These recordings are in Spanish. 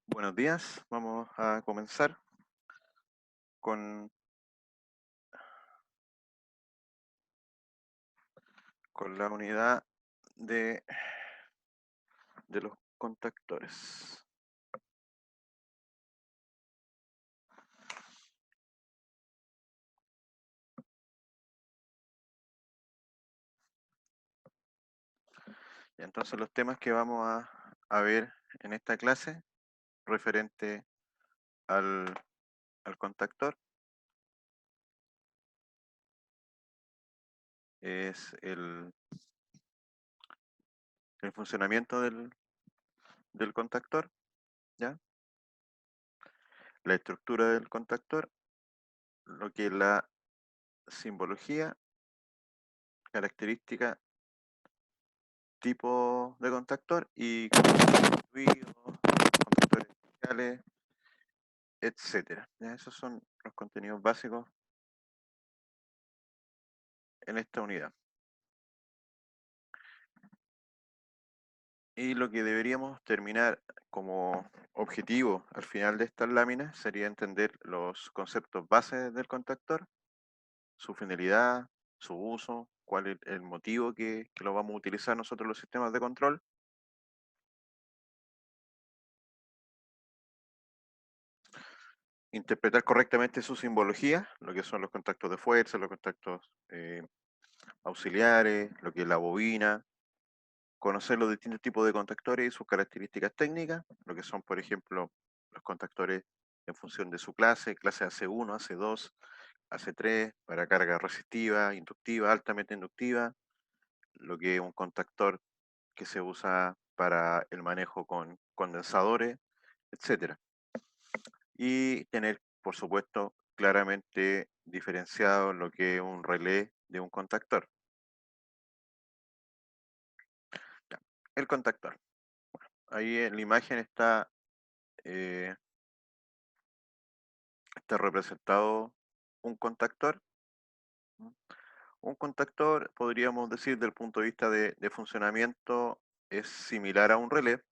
Buenos días, vamos a comenzar con, con la unidad de, de los contactores. Y entonces los temas que vamos a ver en esta clase referente al, al contactor es el funcionamiento del contactor, ¿ya? La estructura del contactor, lo que es la simbología, característica, tipo de contactor y contactores especiales, etcétera. ¿Ya? Esos son los contenidos básicos en esta unidad. Y lo que deberíamos terminar como objetivo al final de estas láminas sería entender los conceptos bases del contactor, su finalidad, su uso, cuál es el motivo que lo vamos a utilizar nosotros en los sistemas de control. Interpretar correctamente su simbología, lo que son los contactos de fuerza, los contactos auxiliares, lo que es la bobina, conocer los distintos tipos de contactores y sus características técnicas, lo que son, por ejemplo, los contactores en función de su clase AC1, AC2, AC3, para carga resistiva, inductiva, altamente inductiva, lo que es un contactor que se usa para el manejo con condensadores, etcétera. Y tener, por supuesto, claramente diferenciado lo que es un relé de un contactor. Ya. El contactor. Ahí en la imagen eh, está representado un contactor. Un contactor, podríamos decir, desde el punto de vista de funcionamiento, es similar a un relé,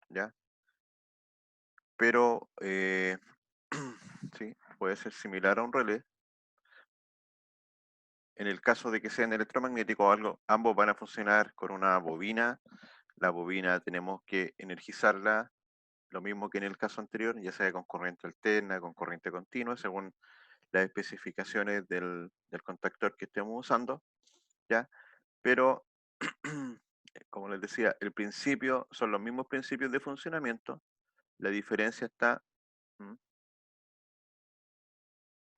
¿ya? Pero sí, puede ser similar a un relé. En el caso de que sean electromagnéticos, ambos van a funcionar con una bobina. La bobina tenemos que energizarla, lo mismo que en el caso anterior, ya sea con corriente alterna, con corriente continua, según las especificaciones del contactor que estemos usando, ¿ya? Pero, como les decía, el principio son los mismos principios de funcionamiento, la diferencia está, ¿m?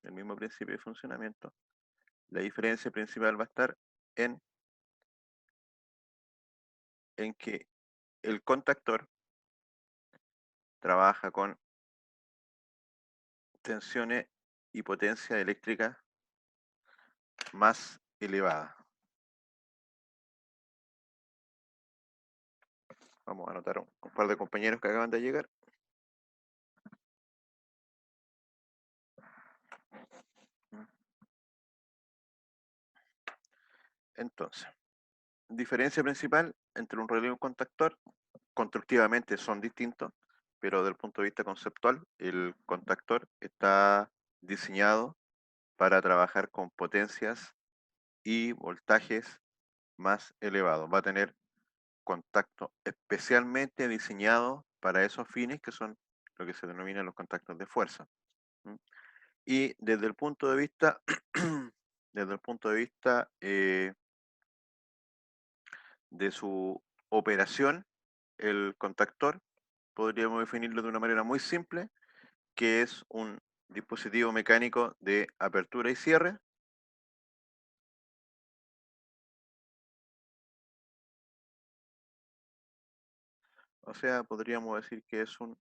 El mismo principio de funcionamiento, la diferencia principal va a estar en, en que el contactor trabaja con tensiones y potencia eléctrica más elevada. Vamos a anotar un par de compañeros que acaban de llegar. Entonces, diferencia principal entre un relé y un contactor, constructivamente son distintos, pero desde el punto de vista conceptual, el contactor está diseñado para trabajar con potencias y voltajes más elevados. Va a tener contacto especialmente diseñado para esos fines que son lo que se denominan los contactos de fuerza. ¿Mm? Y desde el punto de vista, desde el punto de vista de su operación, el contactor podríamos definirlo de una manera muy simple, que es un dispositivo mecánico de apertura y cierre. O sea, podríamos decir que es un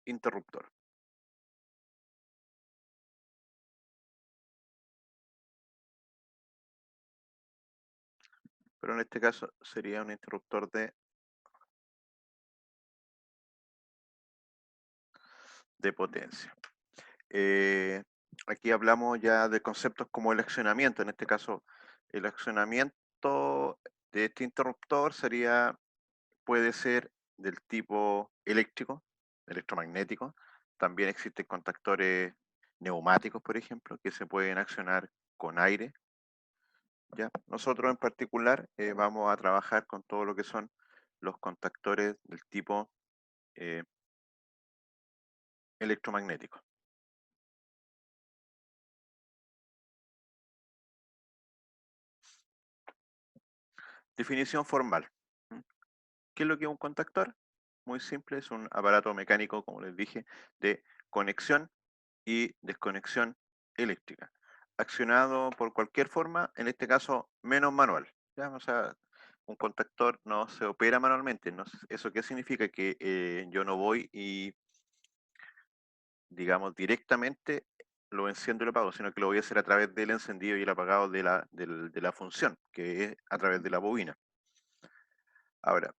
interruptor. Pero en este caso sería un interruptor de potencia. Eh, Aquí hablamos ya de conceptos como el accionamiento. En este caso, el accionamiento de este interruptor puede ser del tipo eléctrico, electromagnéticos. También existen contactores neumáticos, por ejemplo, que se pueden accionar con aire. ¿Ya? Nosotros en particular vamos a trabajar con todo lo que son los contactores del tipo eh, electromagnético. Definición formal. ¿Mm? ¿Qué es lo que es un contactor? Muy simple, es un aparato mecánico, como les dije, de conexión y desconexión eléctrica, accionado por cualquier forma, en este caso menos manual. ¿Ya? O sea, un contactor no se opera manualmente. ¿Eso qué significa? Que yo no voy y, digamos, directamente lo enciendo y lo apago, sino que lo voy a hacer a través del encendido y el apagado de la función, que es a través de la bobina. Ahora,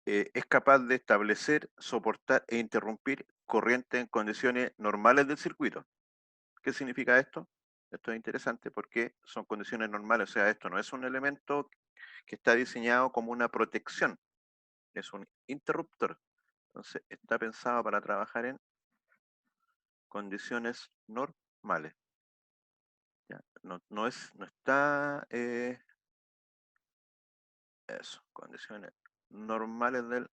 es capaz de establecer, soportar e interrumpir corriente en condiciones normales del circuito. ¿Qué significa esto? Esto es interesante porque son condiciones normales, o sea, esto no es un elemento que está diseñado como una protección, es un interruptor. Entonces, está pensado para trabajar en condiciones normales. ¿Ya? No está, eso, condiciones normales del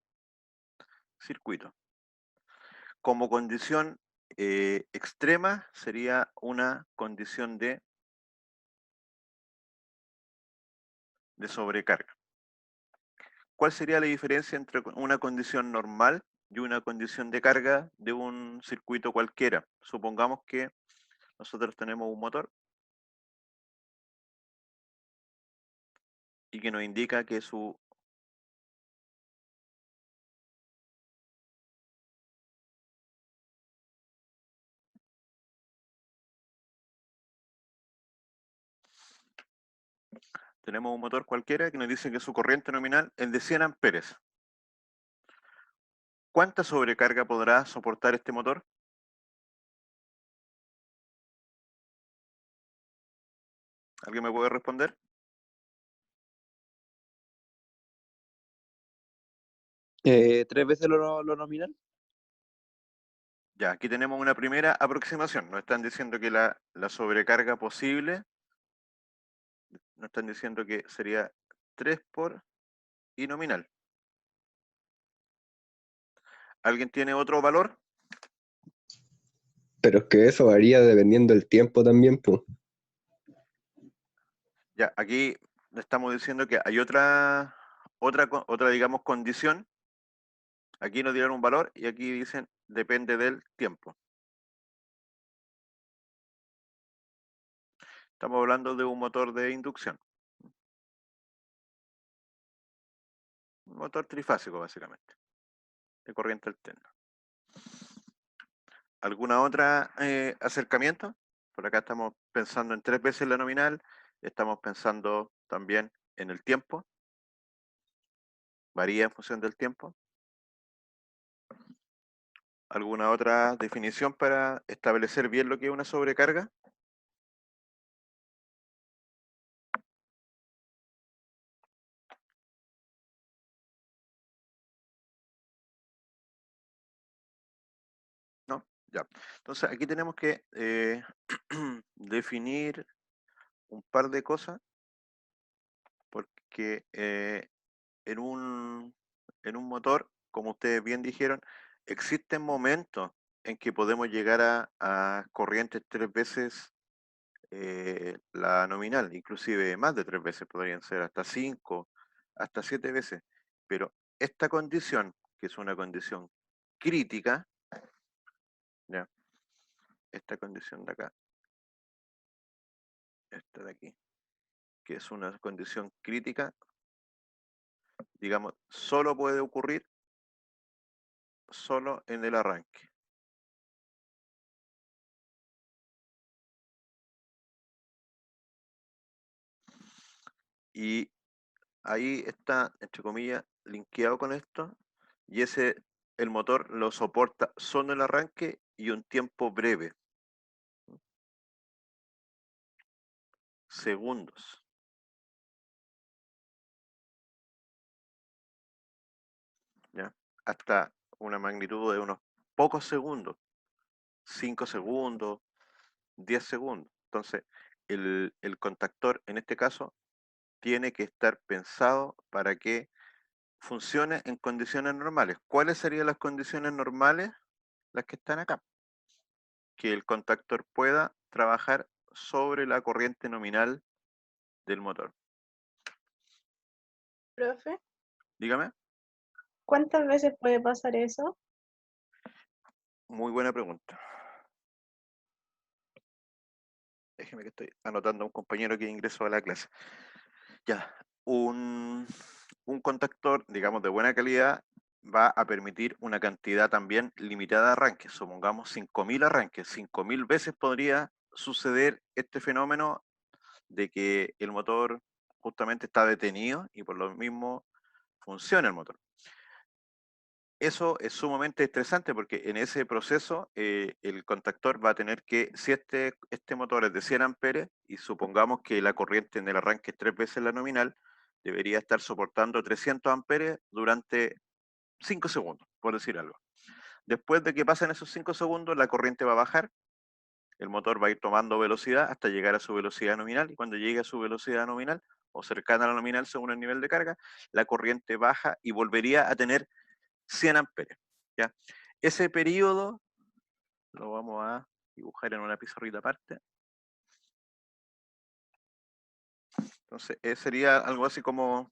circuito. Como condición extrema sería una condición de sobrecarga. ¿Cuál sería la diferencia entre una condición normal y una condición de carga de un circuito cualquiera? Supongamos que nosotros tenemos un motor y que nos indica que tenemos un motor cualquiera que nos dice que su corriente nominal es de 100 amperes. ¿Cuánta sobrecarga podrá soportar este motor? ¿Alguien me puede responder? ¿Tres veces lo nominal? Ya, aquí tenemos una primera aproximación. Nos están diciendo que la sobrecarga posible, nos están diciendo que sería 3 por I nominal. ¿Alguien tiene otro valor? Pero es que eso varía dependiendo del tiempo también, pues. Ya, aquí estamos diciendo que hay otra, digamos, condición. Aquí nos dieron un valor y aquí dicen depende del tiempo. Estamos hablando de un motor de inducción. Un motor trifásico, básicamente, de corriente alterna. ¿Alguna otra acercamiento? Por acá estamos pensando en 3 veces la nominal. Estamos pensando también en el tiempo. Varía en función del tiempo. ¿Alguna otra definición para establecer bien lo que es una sobrecarga? ¿No? Ya. Entonces aquí tenemos que definir un par de cosas porque en en un motor, como ustedes bien dijeron, existen momentos en que podemos llegar a corrientes 3 veces la nominal, inclusive más de 3 veces, podrían ser hasta 5, hasta 7 veces. Pero esta condición, que es una condición crítica, ¿ya? Esta condición de acá, esta de aquí, que es una condición crítica, digamos, solo puede ocurrir solo en el arranque. Y ahí está, entre comillas, linkeado con esto, y el motor lo soporta solo el arranque y un tiempo breve, segundos, ¿ya? Hasta una magnitud de unos pocos segundos, 5 segundos, 10 segundos. Entonces, el contactor en este caso tiene que estar pensado para que funcione en condiciones normales. ¿Cuáles serían las condiciones normales? Las que están acá. Que el contactor pueda trabajar sobre la corriente nominal del motor. Profe, Dígame. ¿cuántas veces puede pasar eso? Muy buena pregunta. Déjeme que estoy anotando a un compañero que ingresó a la clase. Ya, un contactor, digamos, de buena calidad va a permitir una cantidad también limitada de arranques. Supongamos 5.000 arranques. 5.000 veces podría suceder este fenómeno de que el motor justamente está detenido y por lo mismo funciona el motor. Eso es sumamente estresante porque en ese proceso el contactor va a tener que, si este motor es de 100 amperes y supongamos que la corriente en el arranque es 3 veces la nominal, debería estar soportando 300 amperes durante 5 segundos, por decir algo. Después de que pasen esos 5 segundos, la corriente va a bajar, el motor va a ir tomando velocidad hasta llegar a su velocidad nominal y cuando llegue a su velocidad nominal o cercana a la nominal según el nivel de carga, la corriente baja y volvería a tener 100 amperes. ¿Ya? Ese periodo lo vamos a dibujar en una pizarrita aparte. Entonces, sería algo así como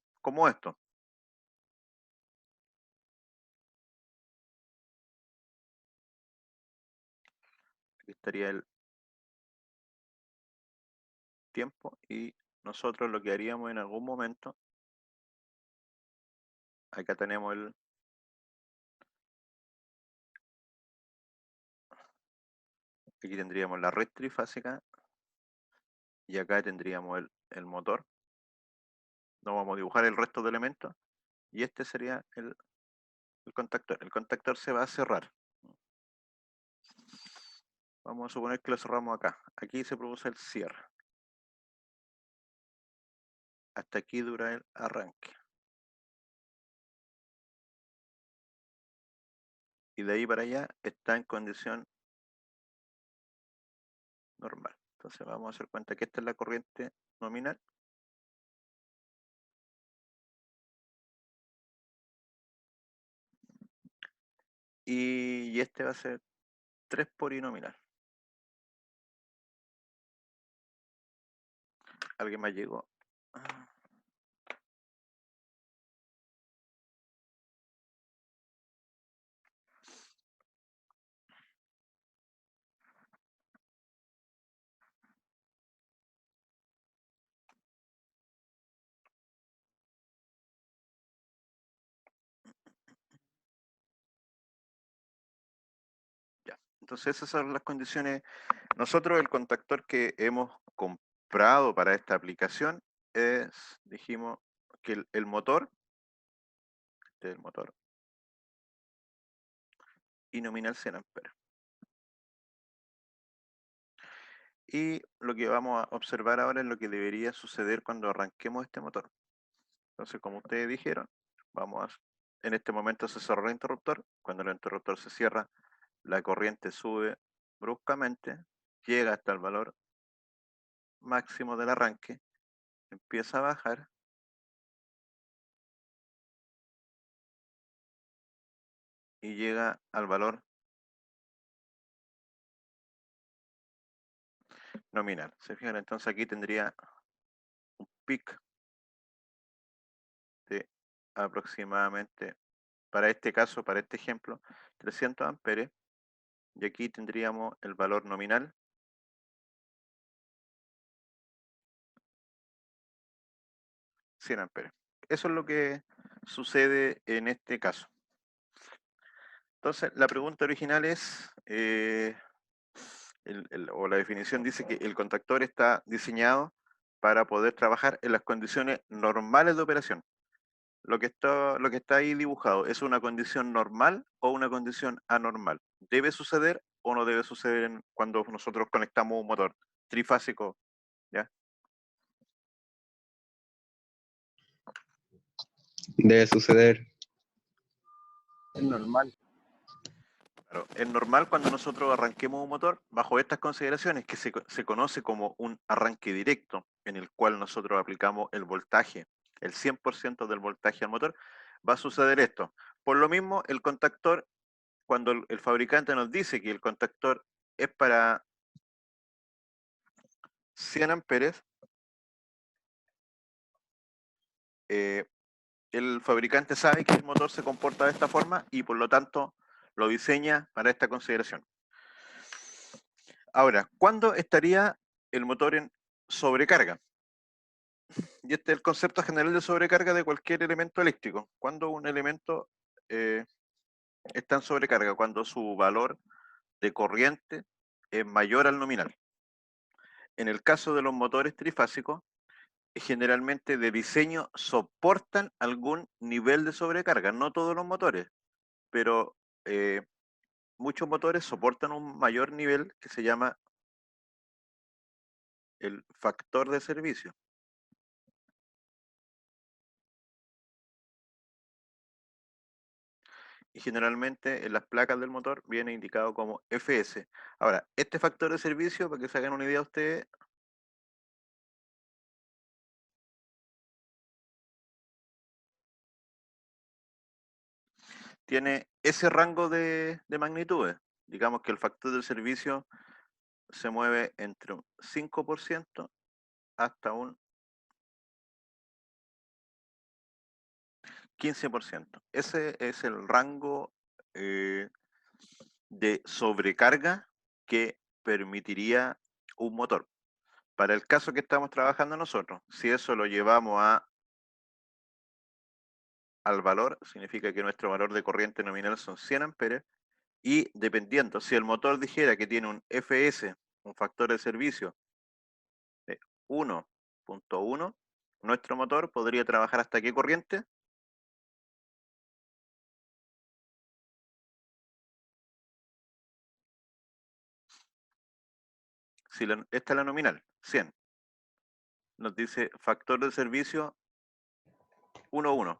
esto. Aquí estaría el tiempo y nosotros lo que haríamos en algún momento, acá tenemos aquí tendríamos la red trifásica y acá tendríamos el motor. No vamos a dibujar el resto de elementos y este sería el contactor. El contactor se va a cerrar. Vamos a suponer que lo cerramos acá. Aquí se produce el cierre. Hasta aquí dura el arranque. Y de ahí para allá está en condición normal. Entonces vamos a hacer cuenta que esta es la corriente nominal. Y este va a ser 3 polinominal. ¿Alguien más llegó? Ya. Entonces esas son las condiciones. Nosotros el contactor que hemos comprado para esta aplicación es, dijimos, que el motor, este es el motor, y nominal 100 amperes. Y lo que vamos a observar ahora es lo que debería suceder cuando arranquemos este motor. Entonces, como ustedes dijeron, en este momento se cerró el interruptor. Cuando el interruptor se cierra, la corriente sube bruscamente, llega hasta el valor máximo del arranque, empieza a bajar y llega al valor nominal. ¿Se fijan? Entonces aquí tendría un pic de aproximadamente, para este caso, para este ejemplo, 300 amperes. Y aquí tendríamos el valor nominal, 100 amperes. Eso es lo que sucede en este caso. Entonces, la pregunta original es, o la definición dice que el contactor está diseñado para poder trabajar en las condiciones normales de operación. Lo que está ahí dibujado, ¿es una condición normal o una condición anormal? ¿Debe suceder o no debe suceder cuando nosotros conectamos un motor trifásico? ¿Ya? Debe suceder. Es normal. Claro, es normal cuando nosotros arranquemos un motor, bajo estas consideraciones, que se conoce como un arranque directo, en el cual nosotros aplicamos el voltaje, el 100% del voltaje al motor, va a suceder esto. Por lo mismo, el contactor, cuando el fabricante nos dice que el contactor es para 100 amperes, el fabricante sabe que el motor se comporta de esta forma y por lo tanto lo diseña para esta consideración. Ahora, ¿cuándo estaría el motor en sobrecarga? Y este es el concepto general de sobrecarga de cualquier elemento eléctrico. Cuando un elemento está en sobrecarga, cuando su valor de corriente es mayor al nominal. En el caso de los motores trifásicos, generalmente de diseño soportan algún nivel de sobrecarga. No todos los motores, pero muchos motores soportan un mayor nivel que se llama el factor de servicio. Y generalmente en las placas del motor viene indicado como FS. Ahora, este factor de servicio, para que se hagan una idea ustedes, tiene ese rango de magnitudes. Digamos que el factor de servicio se mueve entre un 5% hasta un 15%. Ese es el rango de sobrecarga que permitiría un motor. Para el caso que estamos trabajando nosotros, si eso lo llevamos al valor, significa que nuestro valor de corriente nominal son 100 amperes, y dependiendo, si el motor dijera que tiene un FS, un factor de servicio de 1.1, nuestro motor podría trabajar hasta qué corriente? Si esta es la nominal, 100. Nos dice factor de servicio 1.1.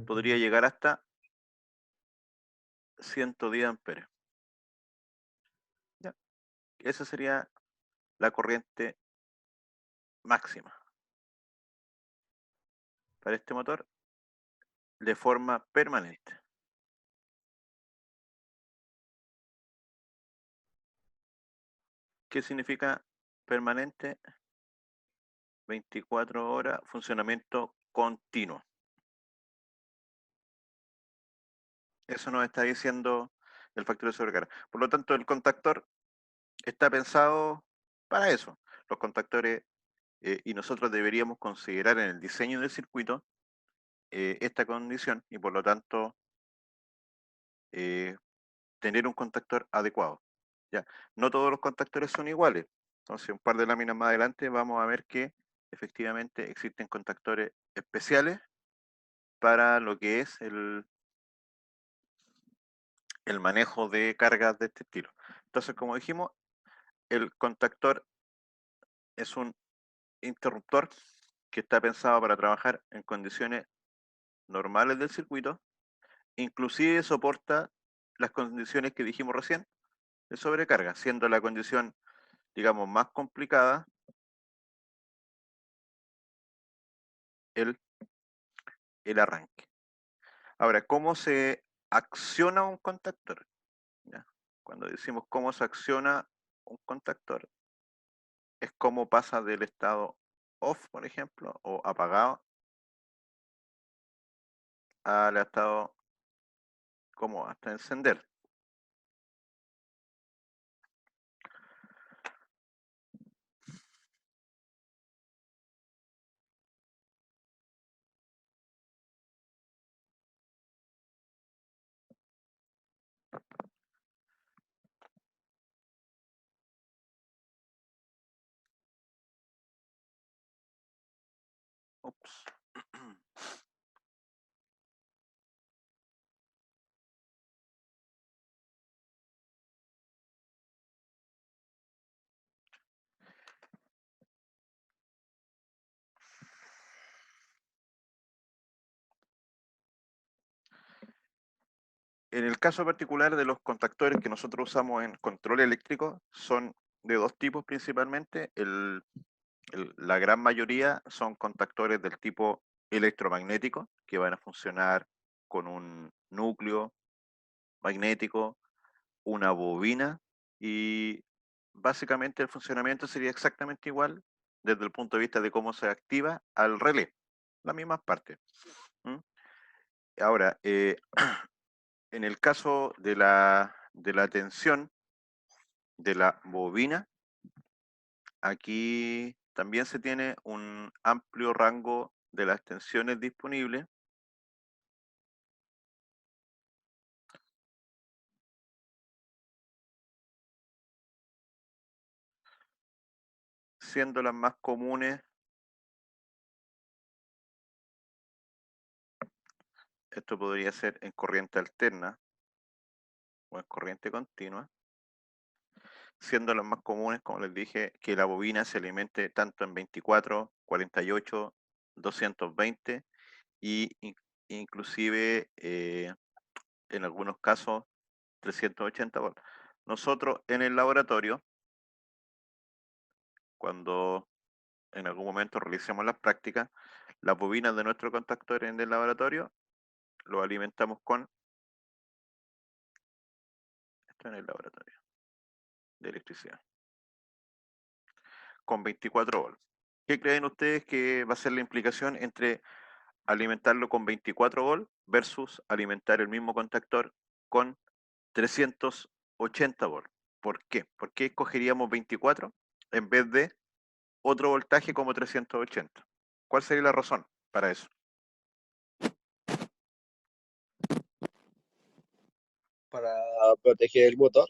Podría llegar hasta 110 amperes. ¿Ya? Esa sería la corriente máxima para este motor de forma permanente. ¿Qué significa permanente? 24 horas, funcionamiento continuo. Eso nos está diciendo el factor de sobrecarga. Por lo tanto, el contactor está pensado para eso. Los contactores, y nosotros deberíamos considerar en el diseño del circuito esta condición y por lo tanto tener un contactor adecuado. ¿Ya? No todos los contactores son iguales. Entonces, un par de láminas más adelante vamos a ver que efectivamente existen contactores especiales para lo que es el manejo de cargas de este estilo. Entonces, como dijimos, el contactor es un interruptor que está pensado para trabajar en condiciones normales del circuito, inclusive soporta las condiciones que dijimos recién de sobrecarga, siendo la condición, digamos, más complicada el arranque. Ahora, ¿cómo se acciona un contactor? ¿Ya? Cuando decimos cómo se acciona un contactor, es cómo pasa del estado off, por ejemplo, o apagado, al estado como hasta encender. Ups. En el caso particular de los contactores que nosotros usamos en control eléctrico, son de dos tipos principalmente. La gran mayoría son contactores del tipo electromagnético, que van a funcionar con un núcleo magnético, una bobina, y básicamente el funcionamiento sería exactamente igual desde el punto de vista de cómo se activa al relé, las mismas partes. ¿Mm? Ahora, en el caso de la tensión de la bobina, aquí también se tiene un amplio rango de las tensiones disponibles, siendo las más comunes, esto podría ser en corriente alterna o en corriente continua, siendo las más comunes, como les dije, que la bobina se alimente tanto en 24, 48, 220 y inclusive en algunos casos 380 volts. Nosotros en el laboratorio, cuando en algún momento realicemos las prácticas, las bobinas de nuestro contactor en el laboratorio lo alimentamos con esto en el laboratorio de electricidad, con 24 volts. ¿Qué creen ustedes que va a ser la implicación entre alimentarlo con 24 volts versus alimentar el mismo contactor con 380 volts? ¿Por qué? ¿Por qué escogeríamos 24 en vez de otro voltaje como 380? ¿Cuál sería la razón para eso? Para proteger el motor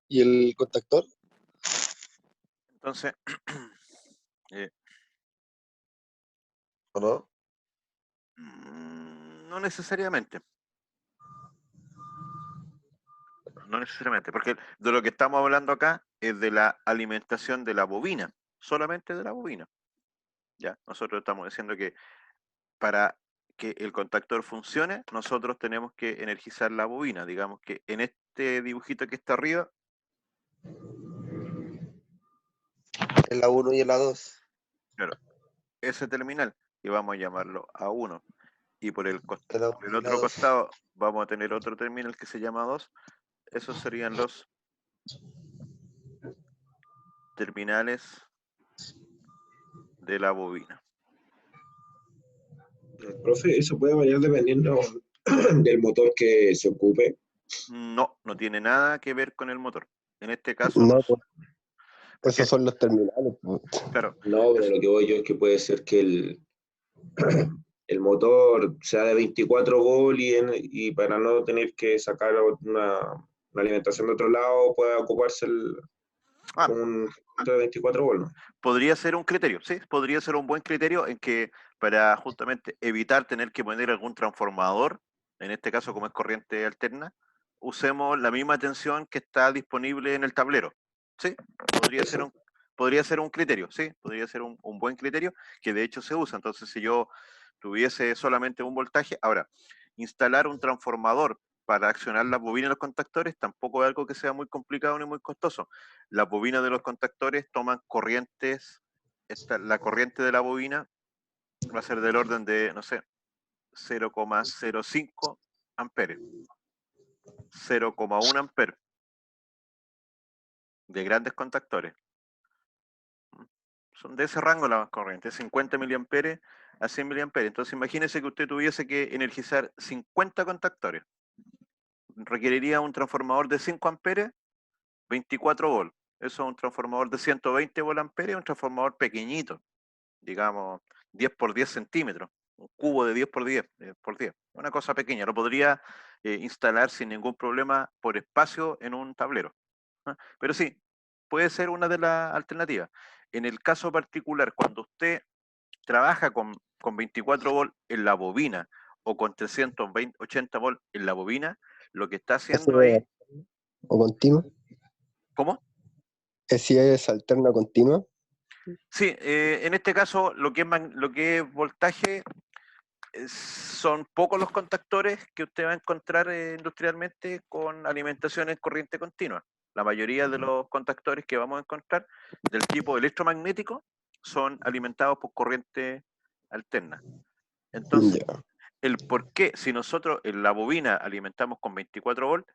y el contactor. Entonces, eh, ¿O no? no necesariamente. No necesariamente, porque de lo que estamos hablando acá es de la alimentación de la bobina, solamente de la bobina. Ya, nosotros estamos diciendo que para que el contactor funcione, nosotros tenemos que energizar la bobina. Digamos que en este dibujito que está arriba, En la 1 y en la 2. claro, ese terminal, que vamos a llamarlo A1, y por el, En la por 1 el y la otro 2. costado vamos a tener otro terminal que se llama 2. Esos serían los terminales de la bobina. Profe, eso puede variar dependiendo del motor que se ocupe. No, no tiene nada que ver con el motor. En este caso, No, pues, porque, esos son los terminales, pues. claro, No, pero lo que voy yo es que puede ser que el motor sea de 24 volt y para no tener que sacar una alimentación de otro lado pueda ocuparse ah, un de 24 volt, ¿no? podría ser un criterio, sí, podría ser un buen criterio en que para justamente evitar tener que poner algún transformador, en este caso como es corriente alterna, usemos la misma tensión que está disponible en el tablero. Sí, Eso. podría ser un criterio, sí, podría ser un buen criterio que de hecho se usa. Entonces, si yo tuviese solamente un voltaje, ahora, instalar un transformador para accionar las bobinas de los contactores tampoco es algo que sea muy complicado ni muy costoso. Las bobinas de los contactores toman corrientes, la corriente de la bobina va a ser del orden de, no sé, 0,05 amperes, 0,1 amperes de grandes contactores. Son de ese rango las corrientes, 50 miliamperes a 100 miliamperes. Entonces imagínese que usted tuviese que energizar 50 contactores. Requeriría un transformador de 5 amperes, 24 volts. Eso es un transformador de 120 voltamperes, un transformador pequeñito, digamos 10 por 10 centímetros, un cubo de 10 por 10 por 10, una cosa pequeña, lo podría instalar sin ningún problema por espacio en un tablero. ¿Ah? Pero sí, puede ser una de las alternativas. En el caso particular, cuando usted trabaja con 24 volts en la bobina o con 380 volts en la bobina, lo que está ¿Ese haciendo ahí, o continua? ¿cómo? Si es alterna continua. Sí, en este caso lo que es voltaje son pocos los contactores que usted va a encontrar industrialmente con alimentación en corriente continua. La mayoría de los contactores que vamos a encontrar del tipo electromagnético son alimentados por corriente alterna. Entonces, Ya. el por qué, si nosotros en la bobina alimentamos con 24 volts,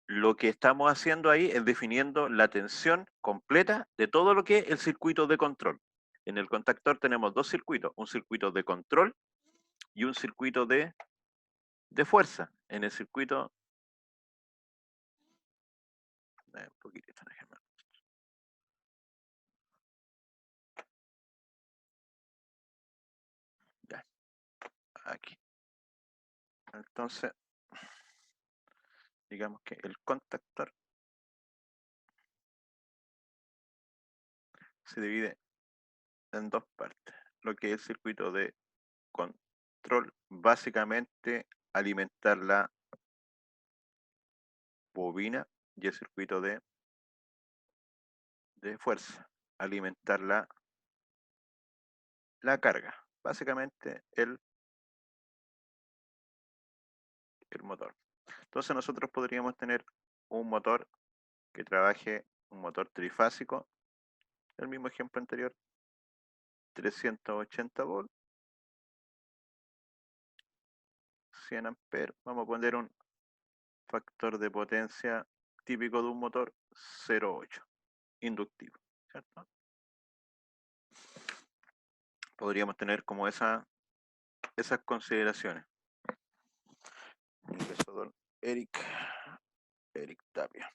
lo que estamos haciendo ahí es definiendo la tensión completa de todo lo que es el circuito de control. En el contactor tenemos dos circuitos, un circuito de control y un circuito de fuerza. En el circuito... un poquitito, déjenme. Ya, aquí. Entonces, digamos que el contactor se divide en dos partes. Lo que es el circuito de control, básicamente alimentar la bobina, y el circuito de fuerza, alimentar la carga, básicamente el motor. Entonces nosotros podríamos tener un motor que trabaje, un motor trifásico, el mismo ejemplo anterior, 380 volts, 100 amperes, vamos a poner un factor de potencia típico de un motor 0,8, inductivo, ¿cierto? Podríamos tener como esas consideraciones. Ingreso don Eric Tapia.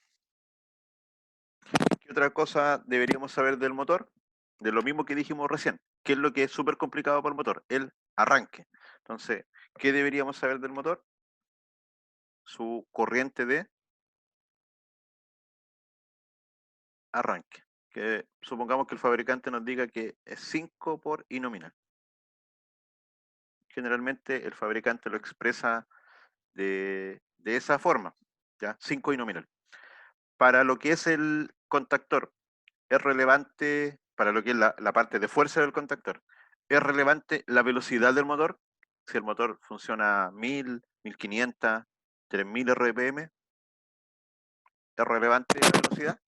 ¿Qué otra cosa deberíamos saber del motor? De lo mismo que dijimos recién. ¿Qué es lo que es súper complicado para el motor? El arranque. Entonces, ¿qué deberíamos saber del motor? Su corriente de arranque. Que supongamos que el fabricante nos diga que es 5 por I nominal. Generalmente el fabricante lo expresa de esa forma, ¿ya? 5 I nominal. Para lo que es el contactor, es relevante, para lo que es la parte de fuerza del contactor, es relevante la velocidad del motor. Si el motor funciona a 1000, 1500, 3000 RPM, ¿es relevante la velocidad?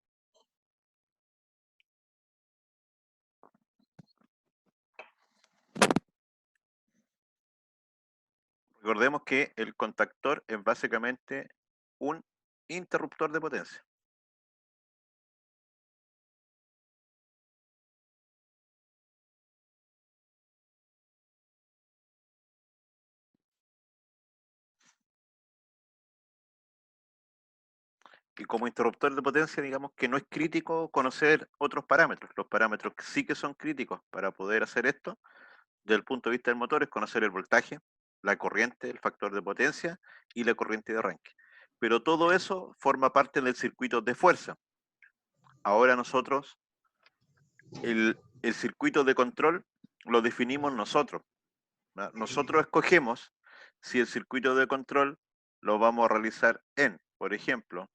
Recordemos que el contactor es básicamente un interruptor de potencia. Y como interruptor de potencia, digamos que no es crítico conocer otros parámetros. Los parámetros que sí que son críticos para poder hacer esto, desde el punto de vista del motor, es conocer el voltaje, la corriente, el factor de potencia y la corriente de arranque. Pero todo eso forma parte del circuito de fuerza. Ahora nosotros, el circuito de control lo definimos nosotros, ¿no? Nosotros escogemos si el circuito de control lo vamos a realizar en, por ejemplo,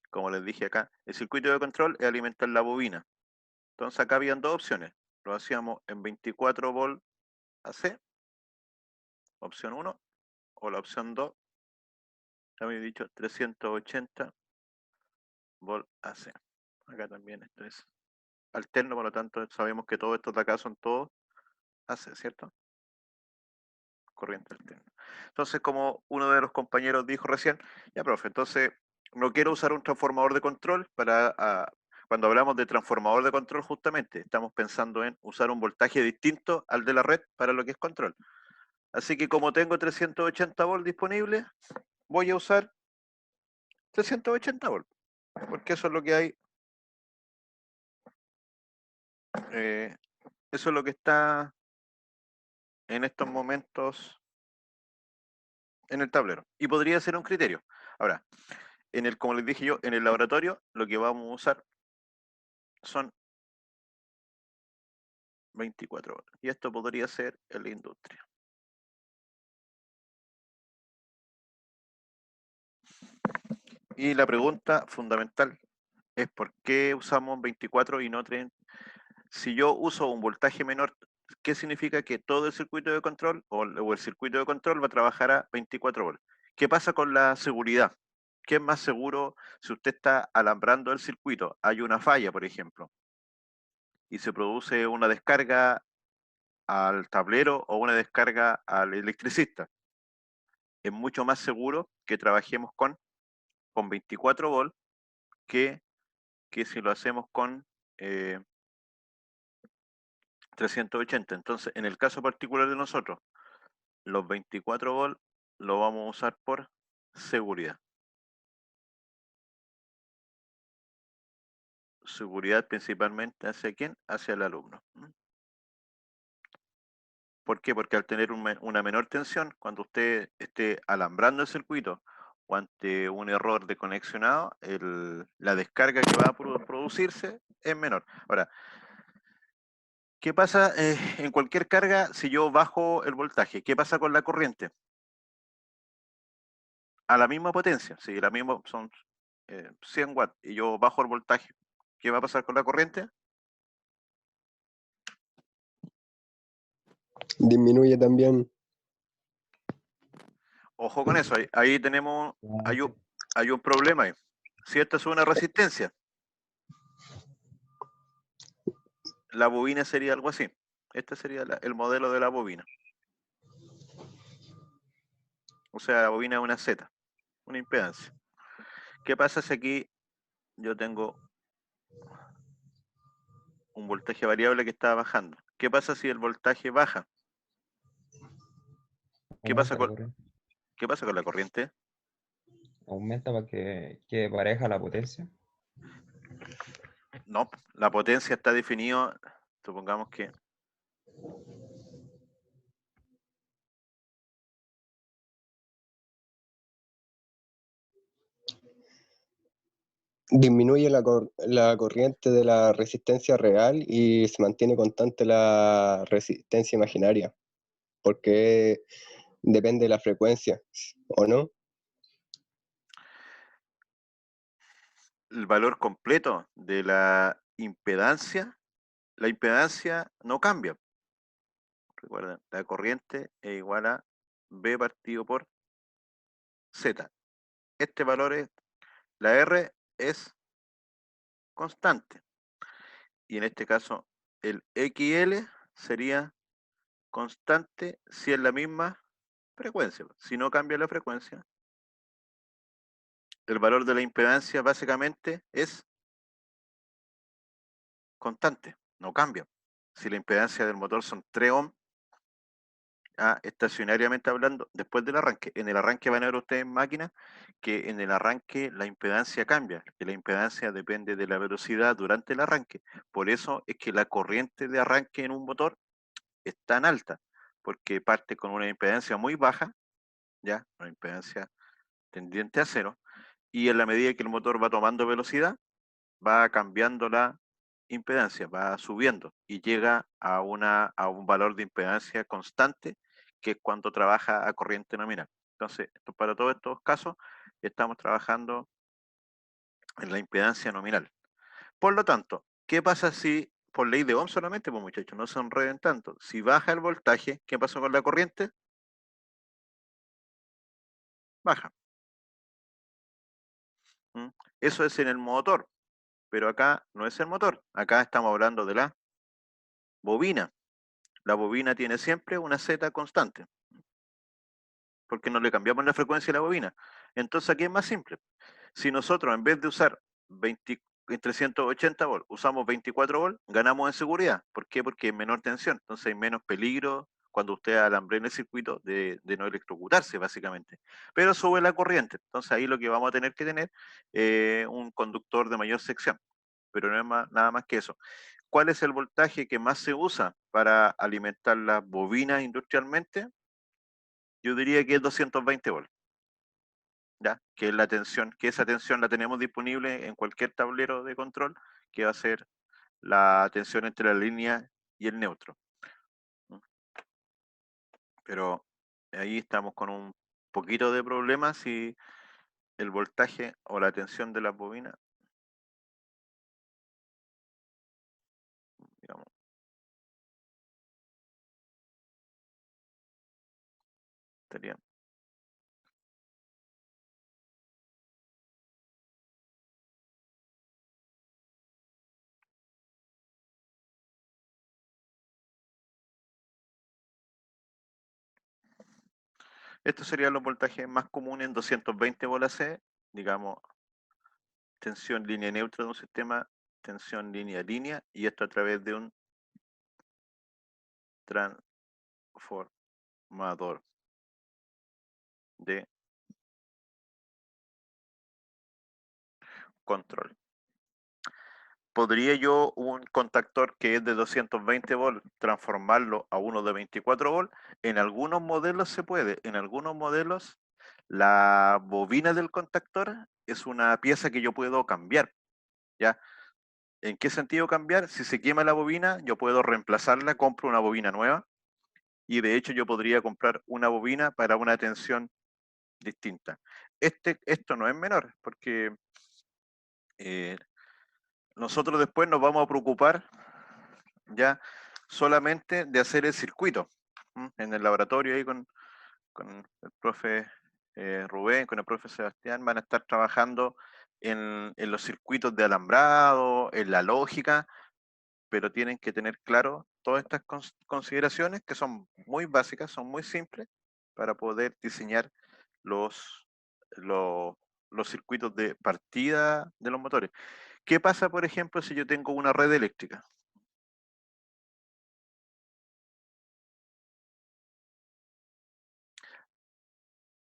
como les dije acá, el circuito de control es alimentar la bobina. Entonces acá habían dos opciones. Lo hacíamos en 24 volt AC, opción 1, o la opción 2, había dicho 380 volt AC. Acá también esto es alterno, por lo tanto sabemos que todos estos de acá son todos AC, ¿cierto? Corriente alterna. Entonces, como uno de los compañeros dijo recién, ya profe, entonces no quiero usar un transformador de control para... cuando hablamos de transformador de control, justamente estamos pensando en usar un voltaje distinto al de la red para lo que es control. Así que como tengo 380 volts disponibles, voy a usar 380 volts, porque eso es lo que hay, eso es lo que está en estos momentos en el tablero. Y podría ser un criterio. Ahora, como les dije yo, en el laboratorio lo que vamos a usar son 24 horas. Y esto podría ser en la industria. Y la pregunta fundamental es ¿por qué usamos 24 y no 30? Si yo uso un voltaje menor ¿Qué significa? Que todo el circuito de control o el circuito de control va a trabajar a 24 volts. ¿Qué pasa con la seguridad? ¿Qué es más seguro si usted está alambrando el circuito? Hay una falla, por ejemplo, y se produce una descarga al tablero o una descarga al electricista. Es mucho más seguro que trabajemos con 24 volts que si lo hacemos con 380. Entonces, en el caso particular de nosotros, los 24 volts lo vamos a usar por seguridad. Seguridad principalmente hacia quién? Hacia el alumno. ¿Por qué? Porque al tener una menor tensión, cuando usted esté alambrando el circuito o ante un error de conexionado, la descarga que va a producirse es menor. Ahora, ¿qué pasa en cualquier carga si yo bajo el voltaje? ¿Qué pasa con la corriente? A la misma potencia, si la misma son 100 watts y yo bajo el voltaje, ¿qué va a pasar con la corriente? Disminuye también. Ojo con eso, ahí tenemos, hay un problema ahí. Si esta es una resistencia, la bobina sería algo así. Este sería el modelo de la bobina. O sea, la bobina es una Z, una impedancia. ¿Qué pasa si aquí yo tengo un voltaje variable que está bajando? ¿Qué pasa si el voltaje baja? ¿Qué pasa Aumenta la con, corriente. ¿qué pasa con la corriente? Aumenta para que quede pareja la potencia. No, la potencia está definida, supongamos que Disminuye la corriente de la resistencia real y se mantiene constante la resistencia imaginaria, porque depende de la frecuencia, ¿o no? el valor completo de la impedancia no cambia. Recuerden, la corriente es igual a B partido por Z. Este valor es, la R es constante. Y en este caso, el XL sería constante si es la misma frecuencia. Si no cambia la frecuencia, el valor de la impedancia básicamente es constante, no cambia. Si la impedancia del motor son 3 ohms, estacionariamente hablando, después del arranque, en el arranque van a ver ustedes en máquina que en el arranque la impedancia cambia, que la impedancia depende de la velocidad durante el arranque. Por eso es que la corriente de arranque en un motor es tan alta, porque parte con una impedancia muy baja, ya, una impedancia tendiente a cero, y en la medida que el motor va tomando velocidad, va cambiando la impedancia, va subiendo y llega a un valor de impedancia constante, que es cuando trabaja a corriente nominal. Entonces, para todos estos casos, estamos trabajando en la impedancia nominal. Por lo tanto, ¿qué pasa si, por ley de Ohm solamente, pues muchachos, no se enreden tanto? Si baja el voltaje, ¿qué pasa con la corriente? Baja. ¿Mm? Eso es en el motor, pero acá no es el motor. Acá estamos hablando de la bobina. La bobina tiene siempre una Z constante, porque no le cambiamos la frecuencia a la bobina. Entonces aquí es más simple. Si nosotros en vez de usar 380 volts, usamos 24 volts, ganamos en seguridad. ¿Por qué? Porque hay menor tensión, entonces hay menos peligro cuando usted alambre en el circuito de no electrocutarse, básicamente. Pero sube la corriente, entonces ahí lo que vamos a tener que tener un conductor de mayor sección, pero no es nada más que eso. ¿Cuál es el voltaje que más se usa para alimentar las bobinas industrialmente? Yo diría que es 220 volts. ¿Ya? Que es la tensión, que esa tensión la tenemos disponible en cualquier tablero de control, que va a ser la tensión entre la línea y el neutro. Pero ahí estamos con un poquito de problemas si el voltaje o la tensión de la bobina, digamos, estarían. Estos serían los voltajes más comunes en 220 volt AC, digamos, tensión línea neutra de un sistema, tensión línea a línea, y esto a través de un transformador de control. ¿Podría yo un contactor que es de 220 volts transformarlo a uno de 24 volts? En algunos modelos se puede. En algunos modelos la bobina del contactor es una pieza que yo puedo cambiar. ¿Ya? ¿En qué sentido cambiar? Si se quema la bobina, yo puedo reemplazarla, compro una bobina nueva. Y de hecho yo podría comprar una bobina para una tensión distinta. Esto no es menor, porque nosotros después nos vamos a preocupar ya solamente de hacer el circuito. En el laboratorio ahí con el profe Rubén, con el profe Sebastián, van a estar trabajando en los circuitos de alambrado, en la lógica, pero tienen que tener claro todas estas consideraciones que son muy básicas, son muy simples, para poder diseñar los, los, los circuitos de partida de los motores. ¿Qué pasa, por ejemplo, si yo tengo una red eléctrica?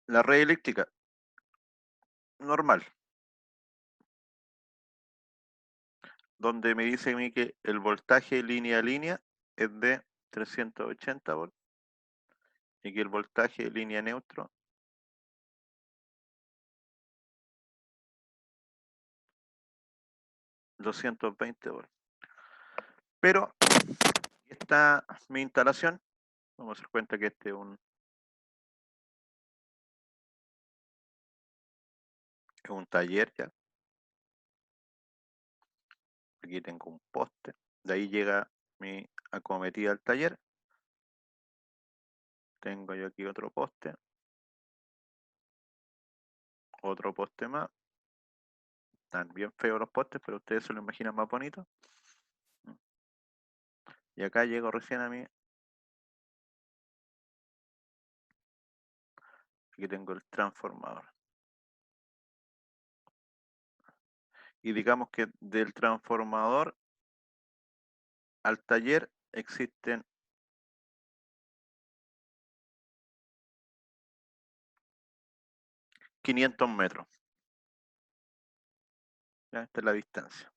La red eléctrica normal, donde me dice a mí que el voltaje línea a línea es de 380 volts y que el voltaje línea neutro es 220 volts. Pero aquí está mi instalación. Vamos a hacer cuenta que este es un taller ya. Aquí tengo un poste. De ahí llega mi acometida al taller. Tengo yo aquí otro poste. Otro poste más. Están bien feos los postes, pero ustedes se lo imaginan más bonito. Y acá llego recién a mí. Aquí tengo el transformador. Y digamos que del transformador al taller existen 500 metros. ¿Ya? Esta es la distancia.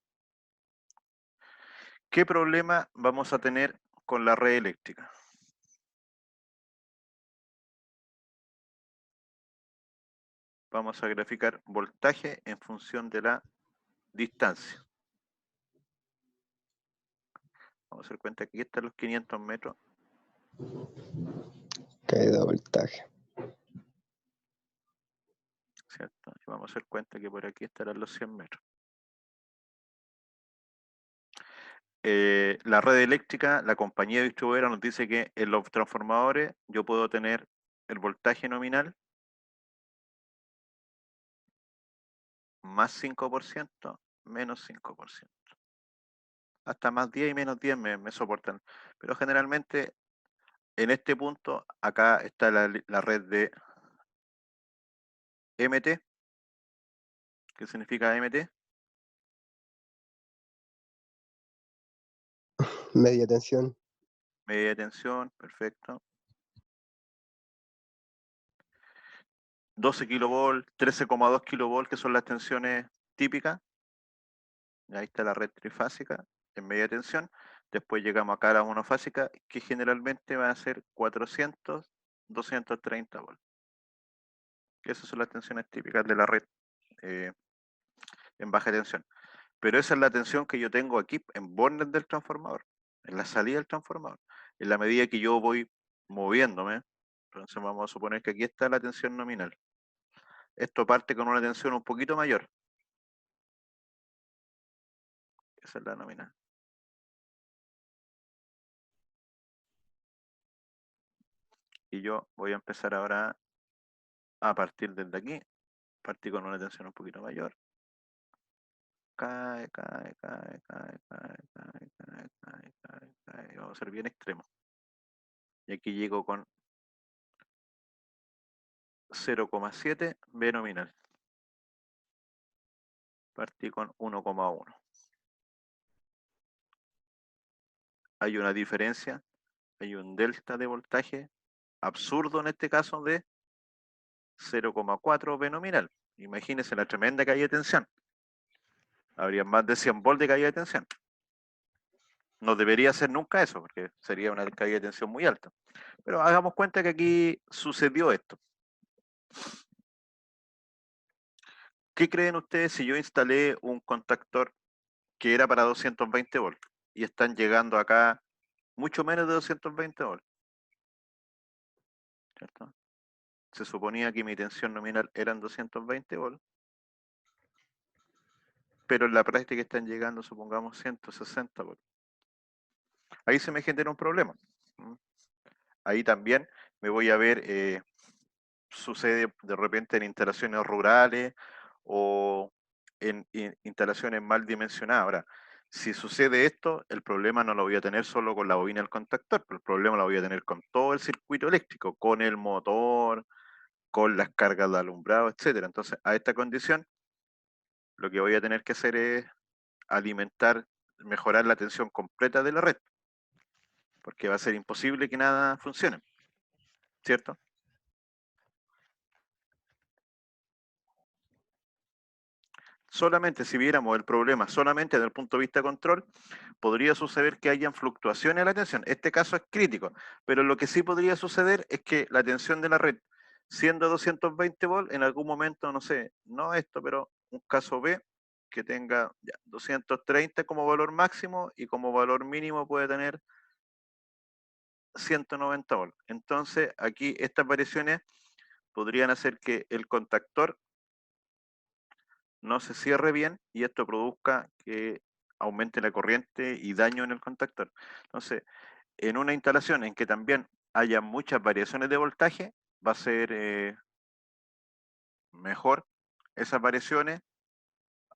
¿Qué problema vamos a tener con la red eléctrica? Vamos a graficar voltaje en función de la distancia. Vamos a hacer cuenta que aquí están los 500 metros. Caída de voltaje. ¿Cierto? Y vamos a hacer cuenta que por aquí estarán los 100 metros. La red eléctrica, la compañía distribuidora nos dice que en los transformadores yo puedo tener el voltaje nominal más 5%, menos 5%. Hasta más 10 y menos 10 me soportan. Pero generalmente en este punto, acá está la red de MT. ¿Qué significa MT? Media tensión. Media tensión, perfecto. 12 kilovolts, 13,2 kilovolts, que son las tensiones típicas. Ahí está la red trifásica en media tensión. Después llegamos acá a la monofásica, que generalmente va a ser 400, 230 volts. Esas son las tensiones típicas de la red en baja tensión. Pero esa es la tensión que yo tengo aquí en bornes del transformador, en la salida del transformador. En la medida que yo voy moviéndome, entonces vamos a suponer que aquí está la tensión nominal. Esto parte con una tensión un poquito mayor. Esa es la nominal. Y yo voy a empezar ahora a partir desde aquí, partí con una tensión un poquito mayor, cae, cae, cae, cae, cae, cae, cae, cae, cae, cae. Vamos a ser bien extremo. Y aquí llego con 0,7 B nominal. Partí con 1,1. Hay una diferencia, hay un delta de voltaje absurdo en este caso de 0,4 B nominal. Imagínense la tremenda caída de tensión. Habría más de 100 volts de caída de tensión. No debería ser nunca eso, porque sería una caída de tensión muy alta. Pero hagamos cuenta que aquí sucedió esto. ¿Qué creen ustedes si yo instalé un contactor que era para 220 volts y están llegando acá mucho menos de 220 volts? ¿Cierto? Se suponía que mi tensión nominal eran 220 volts, pero en la práctica están llegando, supongamos, 160 volts. Ahí se me genera un problema. Ahí también me voy a ver, sucede de repente en instalaciones rurales o en instalaciones mal dimensionadas. Ahora, si sucede esto, el problema no lo voy a tener solo con la bobina del contactor, pero el problema lo voy a tener con todo el circuito eléctrico, con el motor, con las cargas de alumbrado, etcétera. Entonces, a esta condición, lo que voy a tener que hacer es alimentar, mejorar la tensión completa de la red, porque va a ser imposible que nada funcione, ¿cierto? Solamente si viéramos el problema solamente desde el punto de vista de control, podría suceder que hayan fluctuaciones en la tensión. Este caso es crítico, pero lo que sí podría suceder es que la tensión de la red, siendo 220 volts, en algún momento, no sé, no esto, pero un caso B, que tenga ya, 230 como valor máximo y como valor mínimo puede tener 190 volts. Entonces, aquí estas variaciones podrían hacer que el contactor no se cierre bien y esto produzca que aumente la corriente y daño en el contactor. Entonces, en una instalación en que también haya muchas variaciones de voltaje, va a ser mejor esas variaciones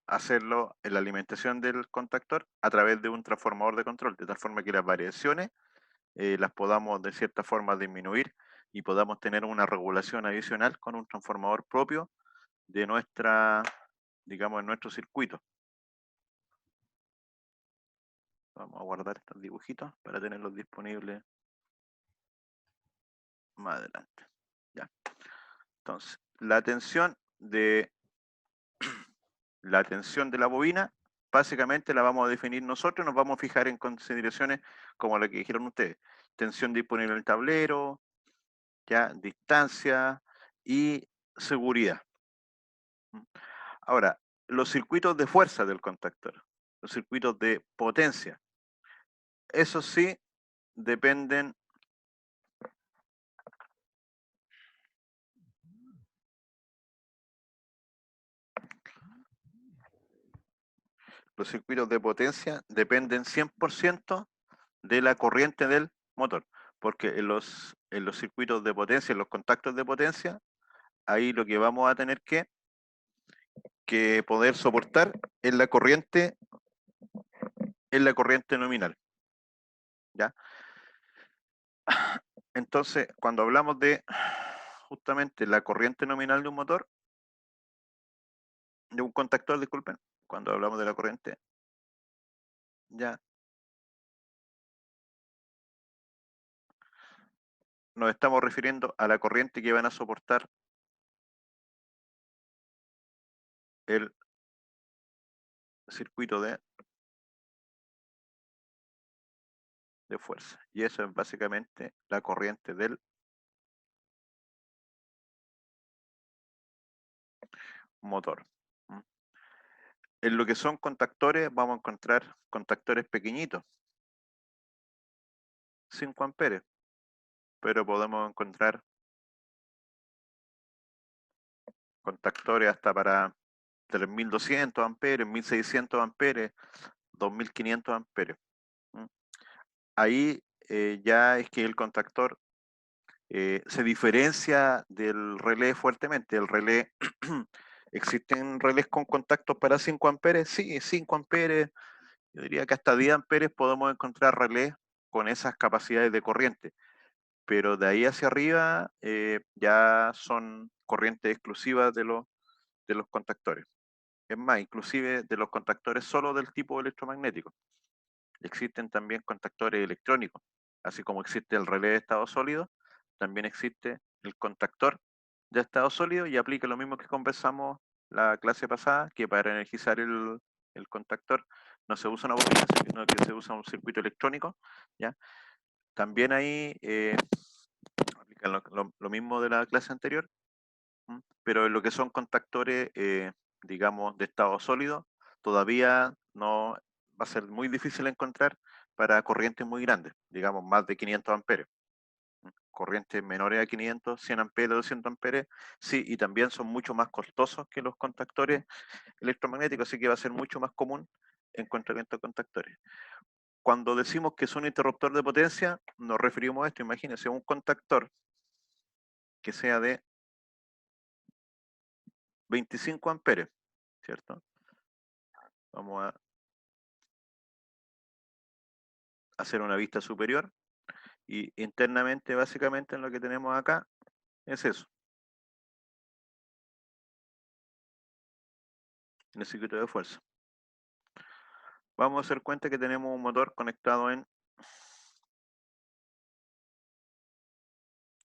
hacerlo en la alimentación del contactor a través de un transformador de control, de tal forma que las variaciones las podamos de cierta forma disminuir y podamos tener una regulación adicional con un transformador propio de nuestra, digamos, en nuestro circuito. Vamos a guardar estos dibujitos para tenerlos disponibles más adelante. Ya. Entonces, la tensión de la bobina, básicamente la vamos a definir nosotros, nos vamos a fijar en consideraciones como la que dijeron ustedes. Tensión disponible en el tablero, ya, distancia y seguridad. Ahora, los circuitos de fuerza del contactor, los circuitos de potencia, esos sí dependen los circuitos de potencia dependen 100% de la corriente del motor, porque en los circuitos de potencia, en los contactos de potencia, ahí lo que vamos a tener que poder soportar es la corriente nominal, ¿ya? Entonces, cuando hablamos de justamente la corriente nominal de un motor, de un contactor, disculpen, cuando hablamos de la corriente, ya nos estamos refiriendo a la corriente que van a soportar el circuito de fuerza. Y eso es básicamente la corriente del motor. En lo que son contactores, vamos a encontrar contactores pequeñitos, 5 amperes, pero podemos encontrar contactores hasta para 3200 amperes, 1600 amperes, 2500 amperes. Ahí ya es que el contactor se diferencia del relé fuertemente. El relé, ¿existen relés con contactos para 5 amperes? Sí, 5 amperes. Yo diría que hasta 10 amperes podemos encontrar relés con esas capacidades de corriente. Pero de ahí hacia arriba ya son corrientes exclusivas de los contactores. Es más, inclusive de los contactores solo del tipo electromagnético. Existen también contactores electrónicos. Así como existe el relé de estado sólido, también existe el contactor de estado sólido y aplica lo mismo que conversamos la clase pasada, que para energizar el contactor no se usa una bobina, sino que se usa un circuito electrónico, ¿ya? También ahí aplica lo mismo de la clase anterior, pero en lo que son contactores, digamos, de estado sólido, todavía no va a ser muy difícil encontrar para corrientes muy grandes, digamos, más de 500 amperes. Corrientes menores a 500, 100 amperes, 200 amperes, sí, y también son mucho más costosos que los contactores electromagnéticos, así que va a ser mucho más común encontramiento de contactores. Cuando decimos que es un interruptor de potencia, nos referimos a esto. Imagínense un contactor que sea de 25 amperes, ¿cierto? Vamos a hacer una vista superior y internamente, básicamente, en lo que tenemos acá es eso. En el circuito de fuerza. Vamos a hacer cuenta que tenemos un motor conectado en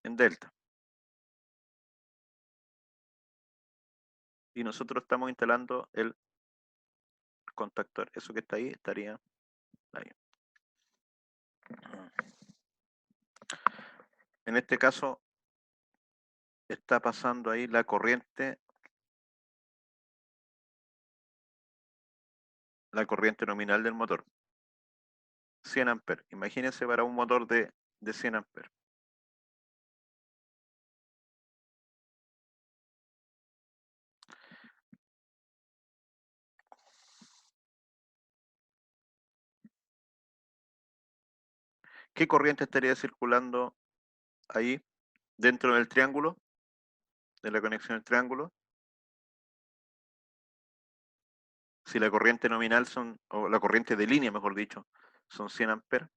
delta. Y nosotros estamos instalando el contactor. Eso que está ahí estaría ahí. En este caso está pasando ahí la corriente nominal del motor. 100 amperes. Imagínense para un motor de 100 amperes. ¿Qué corriente estaría circulando ahí dentro del triángulo? De la conexión del triángulo. Si la corriente nominal son, o la corriente de línea, mejor dicho, son 100 amperes.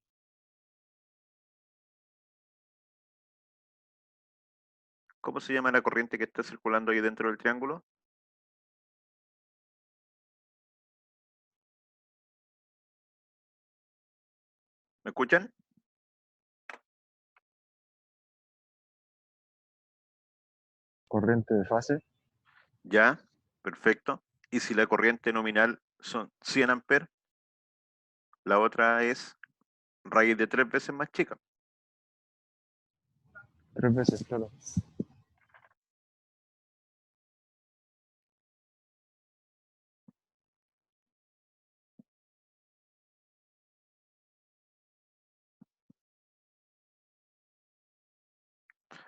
¿Cómo se llama la corriente que está circulando ahí dentro del triángulo? ¿Me escuchan? Corriente de fase. Ya, perfecto. Y si la corriente nominal son 100 amperes, la otra es raíz de 3 veces más chica. 3 veces, claro.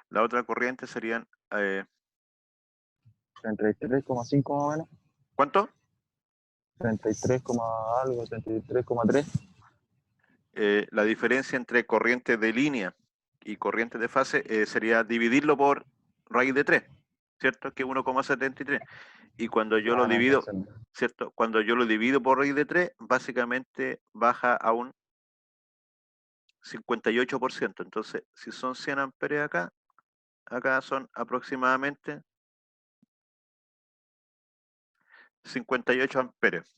La otra corriente serían, 33,5 más o menos. ¿cuánto? 33, algo, 33,3. La diferencia entre corriente de línea y corriente de fase sería dividirlo por raíz de 3, ¿cierto? Que es 1,73. Y cuando yo lo divido, ¿cierto? Cuando yo lo divido por raíz de 3, básicamente baja a un 58%. Entonces, si son 100 amperes acá son aproximadamente 58 amperes.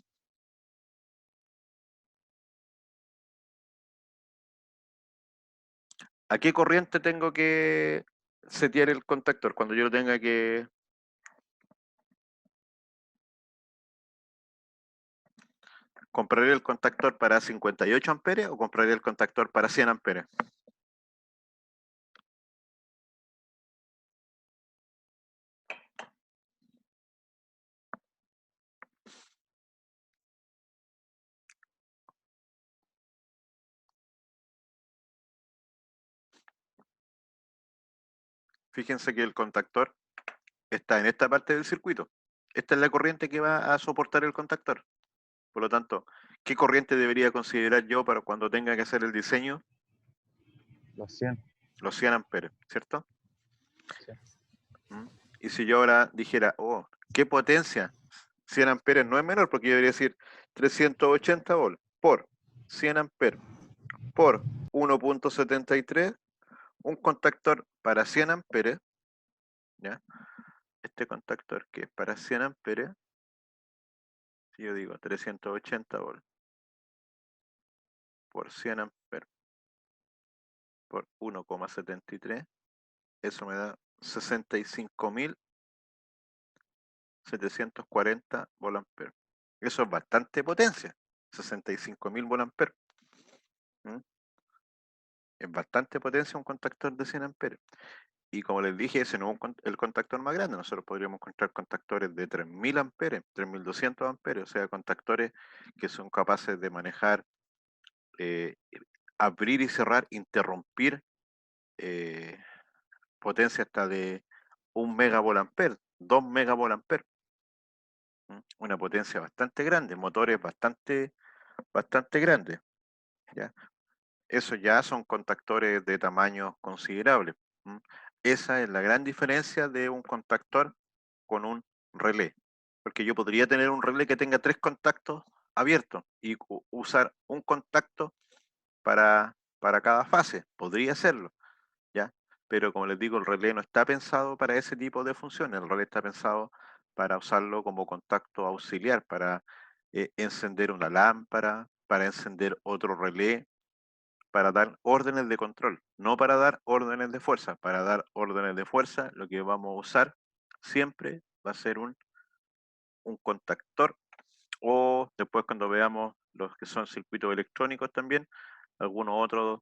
¿A qué corriente tengo que setear el contactor cuando yo lo tenga que... ¿Compraría el contactor para 58 amperes o compraría el contactor para 100 amperes? Fíjense que el contactor está en esta parte del circuito. Esta es la corriente que va a soportar el contactor. Por lo tanto, ¿qué corriente debería considerar yo para cuando tenga que hacer el diseño? Los 100. los 100 amperes, ¿cierto? Sí. Y si yo ahora dijera, oh, ¿qué potencia? 100 amperes no es menor, porque yo debería decir 380 volts por 100 amperes por 1.73, un contactor para 100 amperes, ¿ya? Este contactor que es para 100 amperes, si yo digo 380 volts por 100 amperes por 1,73, eso me da 65.740 volamperes. Eso es bastante potencia, 65.000 volamperes. Es bastante potencia un contactor de 100 amperes. Y como les dije, ese no es el contactor más grande. Nosotros podríamos encontrar contactores de 3.000 amperes, 3.200 amperes, o sea, contactores que son capaces de manejar, abrir y cerrar, interrumpir potencia hasta de 1 megavolamper, 2 megavolamper. Una potencia bastante grande, motores bastante grandes. ¿Ya? Eso ya son contactores de tamaño considerable. Esa es la gran diferencia de un contactor con un relé. Porque yo podría tener un relé que tenga 3 contactos abiertos y usar un contacto para cada fase. Podría hacerlo, ¿ya? Pero como les digo, el relé no está pensado para ese tipo de funciones. El relé está pensado para usarlo como contacto auxiliar, para encender una lámpara, para encender otro relé, para dar órdenes de control, no para dar órdenes de fuerza. Para dar órdenes de fuerza, lo que vamos a usar siempre va a ser un contactor, o después cuando veamos los que son circuitos electrónicos también, algunos otros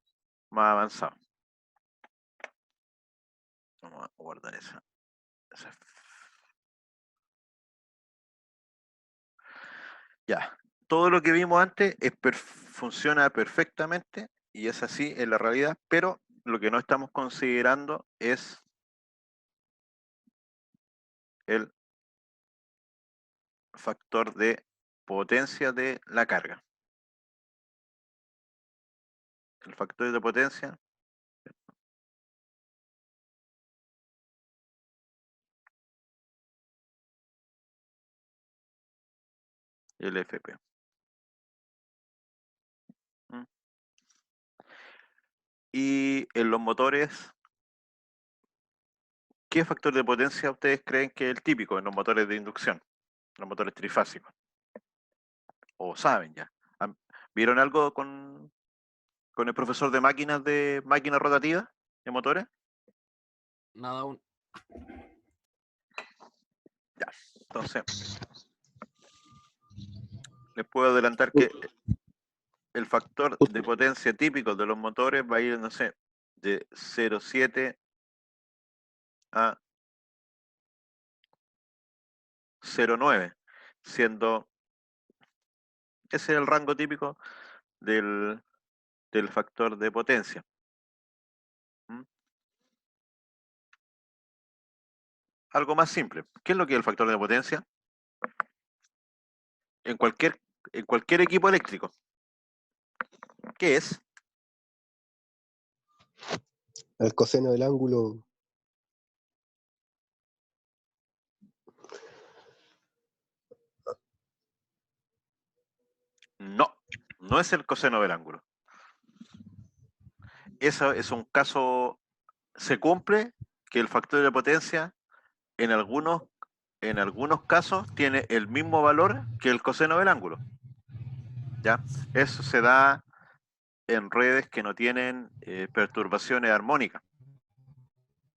más avanzados. Vamos a guardar esa. Ya, todo lo que vimos antes funciona perfectamente y es así en la realidad, pero lo que no estamos considerando es el factor de potencia de la carga. El factor de potencia y el FP. Y en los motores, ¿qué factor de potencia ustedes creen que es el típico en los motores de inducción? Los motores trifásicos. O saben ya. ¿Vieron algo con el profesor de máquinas rotativas de motores? Nada aún. Ya, entonces les puedo adelantar que el factor de potencia típico de los motores va a ir, no sé, de 0,7 a 0,9, siendo ese es el rango típico del factor de potencia. Algo más simple. ¿Qué es lo que es el factor de potencia? En cualquier equipo eléctrico. ¿Qué es? El coseno del ángulo. No es el coseno del ángulo. Eso es un caso, se cumple que el factor de potencia en algunos casos tiene el mismo valor que el coseno del ángulo. ¿Ya? Eso se da en redes que no tienen perturbaciones armónicas.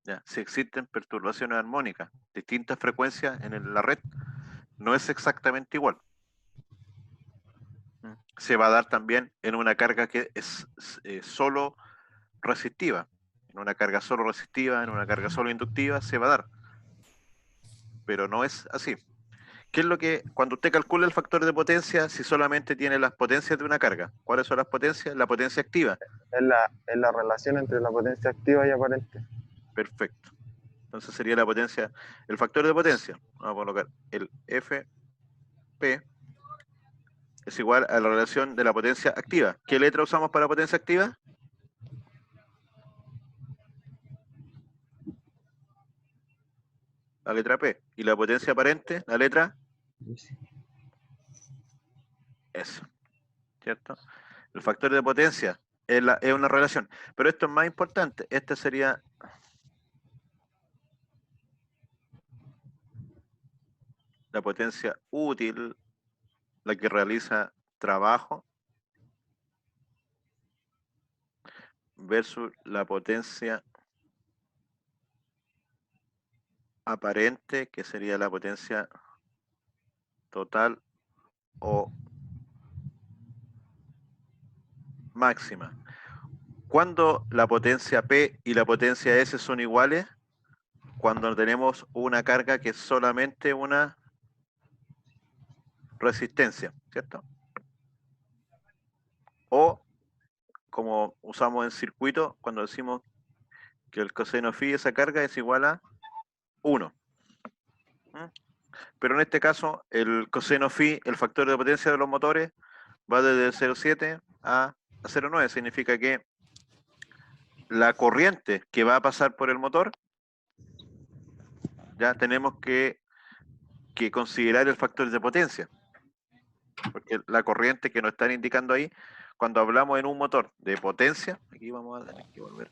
¿Ya? Si existen perturbaciones armónicas, distintas frecuencias en la red, no es exactamente igual. Se va a dar también en una carga que es solo resistiva. En una carga solo resistiva, en una carga solo inductiva, se va a dar. Pero no es así. ¿Qué es lo que, cuando usted calcula el factor de potencia, si solamente tiene las potencias de una carga? ¿Cuáles son las potencias? La potencia activa. Es la relación entre la potencia activa y aparente. Perfecto. Entonces sería la potencia, el factor de potencia. Vamos a colocar el FP es igual a la relación de la potencia activa. ¿Qué letra usamos para potencia activa? la letra P. Y la potencia aparente, la letra S. ¿Cierto? El factor de potencia es una relación. Pero esto es más importante. Esta sería la potencia útil, la que realiza trabajo, versus la potencia aparente, que sería la potencia total o máxima. Cuando la potencia P y la potencia S son iguales, cuando tenemos una carga que es solamente una resistencia, ¿cierto? O, como usamos en circuito, cuando decimos que el coseno phi de esa carga es igual a 1. Pero en este caso, el coseno phi, el factor de potencia de los motores, va desde 0,7 a 0,9. Significa que la corriente que va a pasar por el motor, ya tenemos que considerar el factor de potencia. Porque la corriente que nos están indicando ahí, cuando hablamos en un motor de potencia, aquí vamos a tener que volver.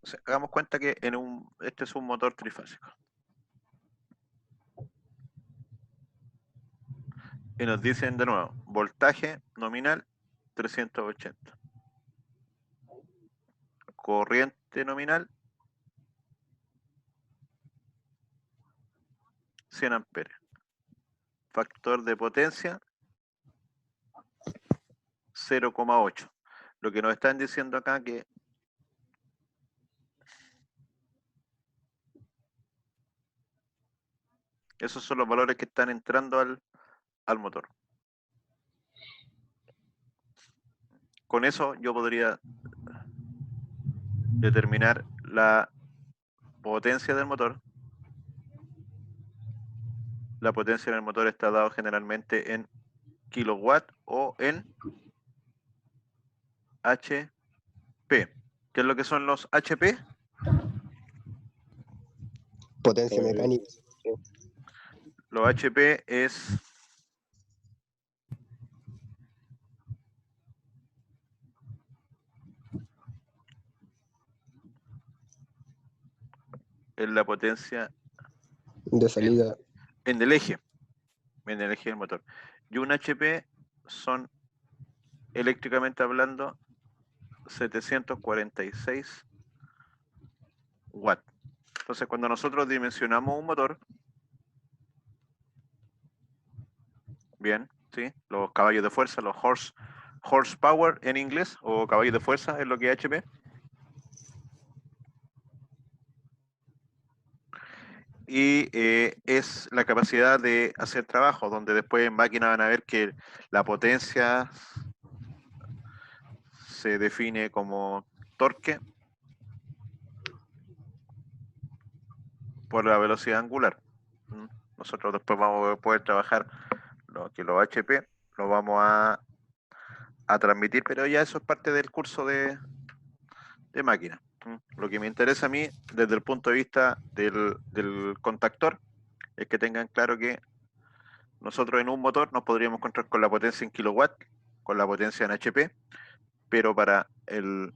O sea, hagamos cuenta que este es un motor trifásico. Y nos dicen de nuevo, voltaje nominal 380. Corriente nominal 100 amperes. Factor de potencia 0,8. Lo que nos están diciendo acá que esos son los valores que están entrando al motor. Con eso yo podría determinar la potencia del motor. La potencia del motor está dado generalmente en kilowatt o en HP. ¿Qué es lo que son los HP? Potencia mecánica. Los HP es la potencia De salida. en el eje del motor. Y un HP son, eléctricamente hablando, 746 watts. Entonces, cuando nosotros dimensionamos un motor, bien, ¿sí? Los caballos de fuerza, los horsepower en inglés, o caballos de fuerza es lo que es HP. Y es la capacidad de hacer trabajo, donde después en máquina van a ver que la potencia se define como torque por la velocidad angular. Nosotros después vamos a poder trabajar que los HP lo vamos a transmitir, pero ya eso es parte del curso de máquina. Lo que me interesa a mí desde el punto de vista del contactor es que tengan claro que nosotros en un motor nos podríamos encontrar con la potencia en kilowatt, con la potencia en HP, pero para el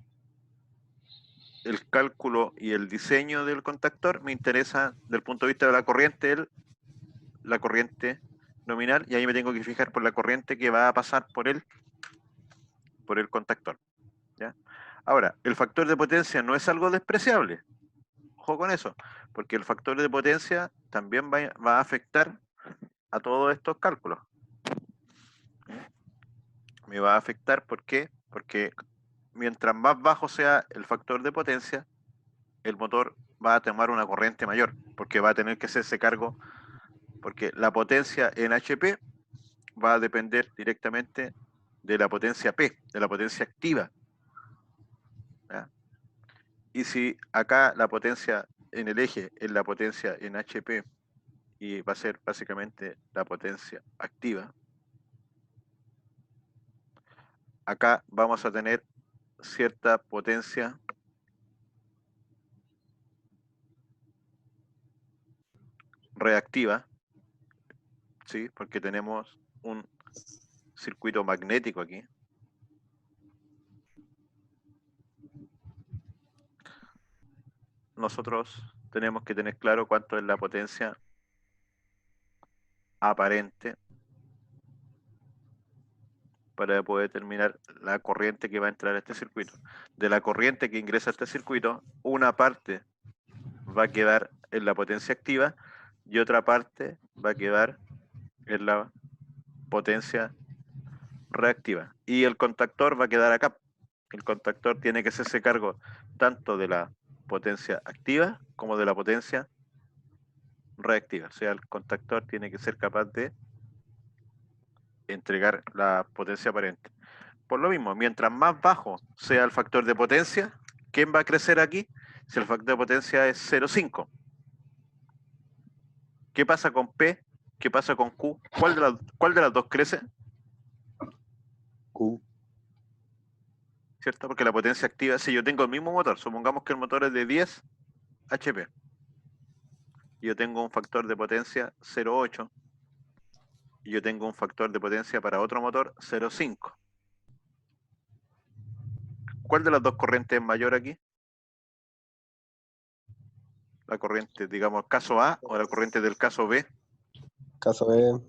cálculo y el diseño del contactor me interesa desde el punto de vista de la corriente, la corriente nominal, y ahí me tengo que fijar por la corriente que va a pasar por el contactor. ¿Ya? Ahora, el factor de potencia no es algo despreciable. Ojo con eso, porque el factor de potencia también va a afectar a todos estos cálculos. Me va a afectar, ¿por qué? Porque mientras más bajo sea el factor de potencia, el motor va a tomar una corriente mayor, porque va a tener que hacerse cargo, porque la potencia en HP va a depender directamente de la potencia P, de la potencia activa. ¿Ya? Y si acá la potencia en el eje es la potencia en HP y va a ser básicamente la potencia activa, acá vamos a tener cierta potencia reactiva, ¿sí? Porque tenemos un circuito magnético aquí. Nosotros tenemos que tener claro cuánto es la potencia aparente para poder determinar la corriente que va a entrar a este circuito. De la corriente que ingresa a este circuito, una parte va a quedar en la potencia activa y otra parte va a quedar en la potencia reactiva. Y el contactor va a quedar acá. El contactor tiene que hacerse cargo tanto de la potencia activa como de la potencia reactiva. O sea, el contactor tiene que ser capaz de entregar la potencia aparente. Por lo mismo, mientras más bajo sea el factor de potencia, ¿quién va a crecer aquí? Si el factor de potencia es 0,5. ¿Qué pasa con P? ¿Qué pasa con Q? ¿Cuál de las dos crece? Q. ¿Cierto? Porque la potencia activa, si yo tengo el mismo motor, supongamos que el motor es de 10 HP, y yo tengo un factor de potencia 0,8, y yo tengo un factor de potencia para otro motor 0,5. ¿Cuál de las dos corrientes es mayor aquí? La corriente, digamos, caso A o la corriente del caso B. Caso B.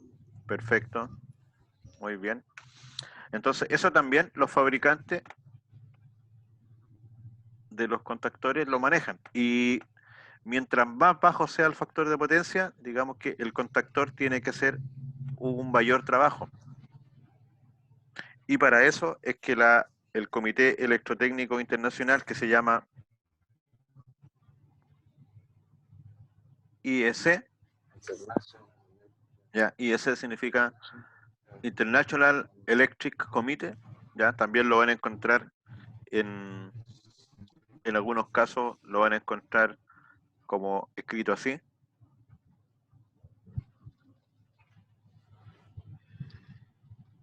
Perfecto. Muy bien. Entonces, eso también los fabricantes de los contactores lo manejan. Y mientras más bajo sea el factor de potencia, digamos que el contactor tiene que hacer un mayor trabajo. Y para eso es que el Comité Electrotécnico Internacional, que se llama IEC, ya, IEC significa International Electric Committee, ya, también lo van a encontrar en algunos casos, lo van a encontrar como escrito así.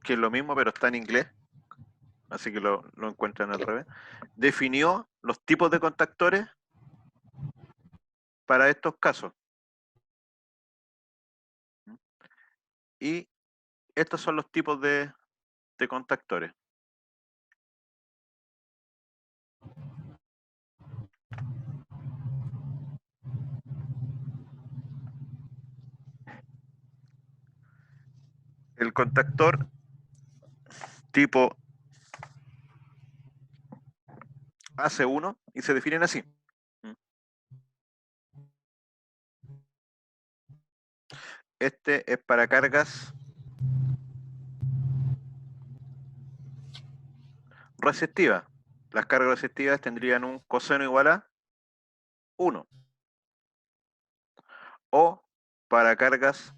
Que es lo mismo, pero está en inglés, así que lo encuentran al revés. Definió los tipos de contactores para estos casos. Y estos son los tipos de contactores. El contactor tipo AC1 y se definen así. Este es para cargas receptivas. Las cargas receptivas tendrían un coseno igual a 1. O para cargas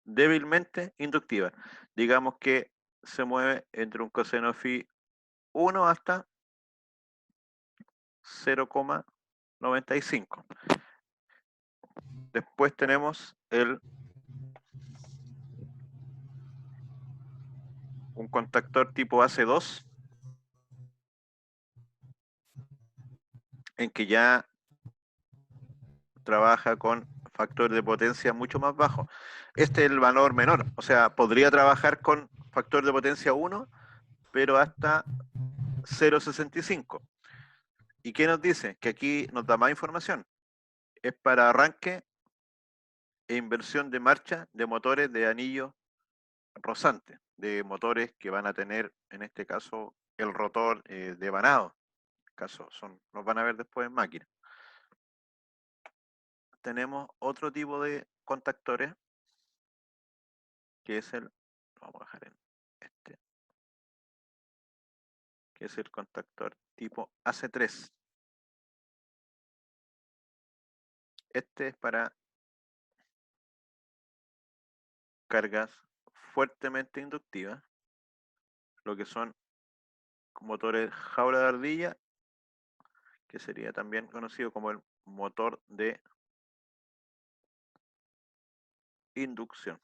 débilmente inductivas. Digamos que se mueve entre un coseno phi 1 hasta 0,95. Después tenemos un contactor tipo AC2, en que ya trabaja con factor de potencia mucho más bajo. Este es el valor menor, o sea, podría trabajar con factor de potencia 1, pero hasta 0,65. ¿Y qué nos dice? Que aquí nos da más información. Es para arranque e inversión de marcha de motores de anillo rozante, de motores que van a tener, en este caso, el rotor devanado. Caso los van a ver después en máquina. Tenemos otro tipo de contactores, que es vamos a dejar en este, que es el contactor tipo AC3. Este es para cargas fuertemente inductivas, lo que son motores jaula de ardilla, que sería también conocido como el motor de inducción.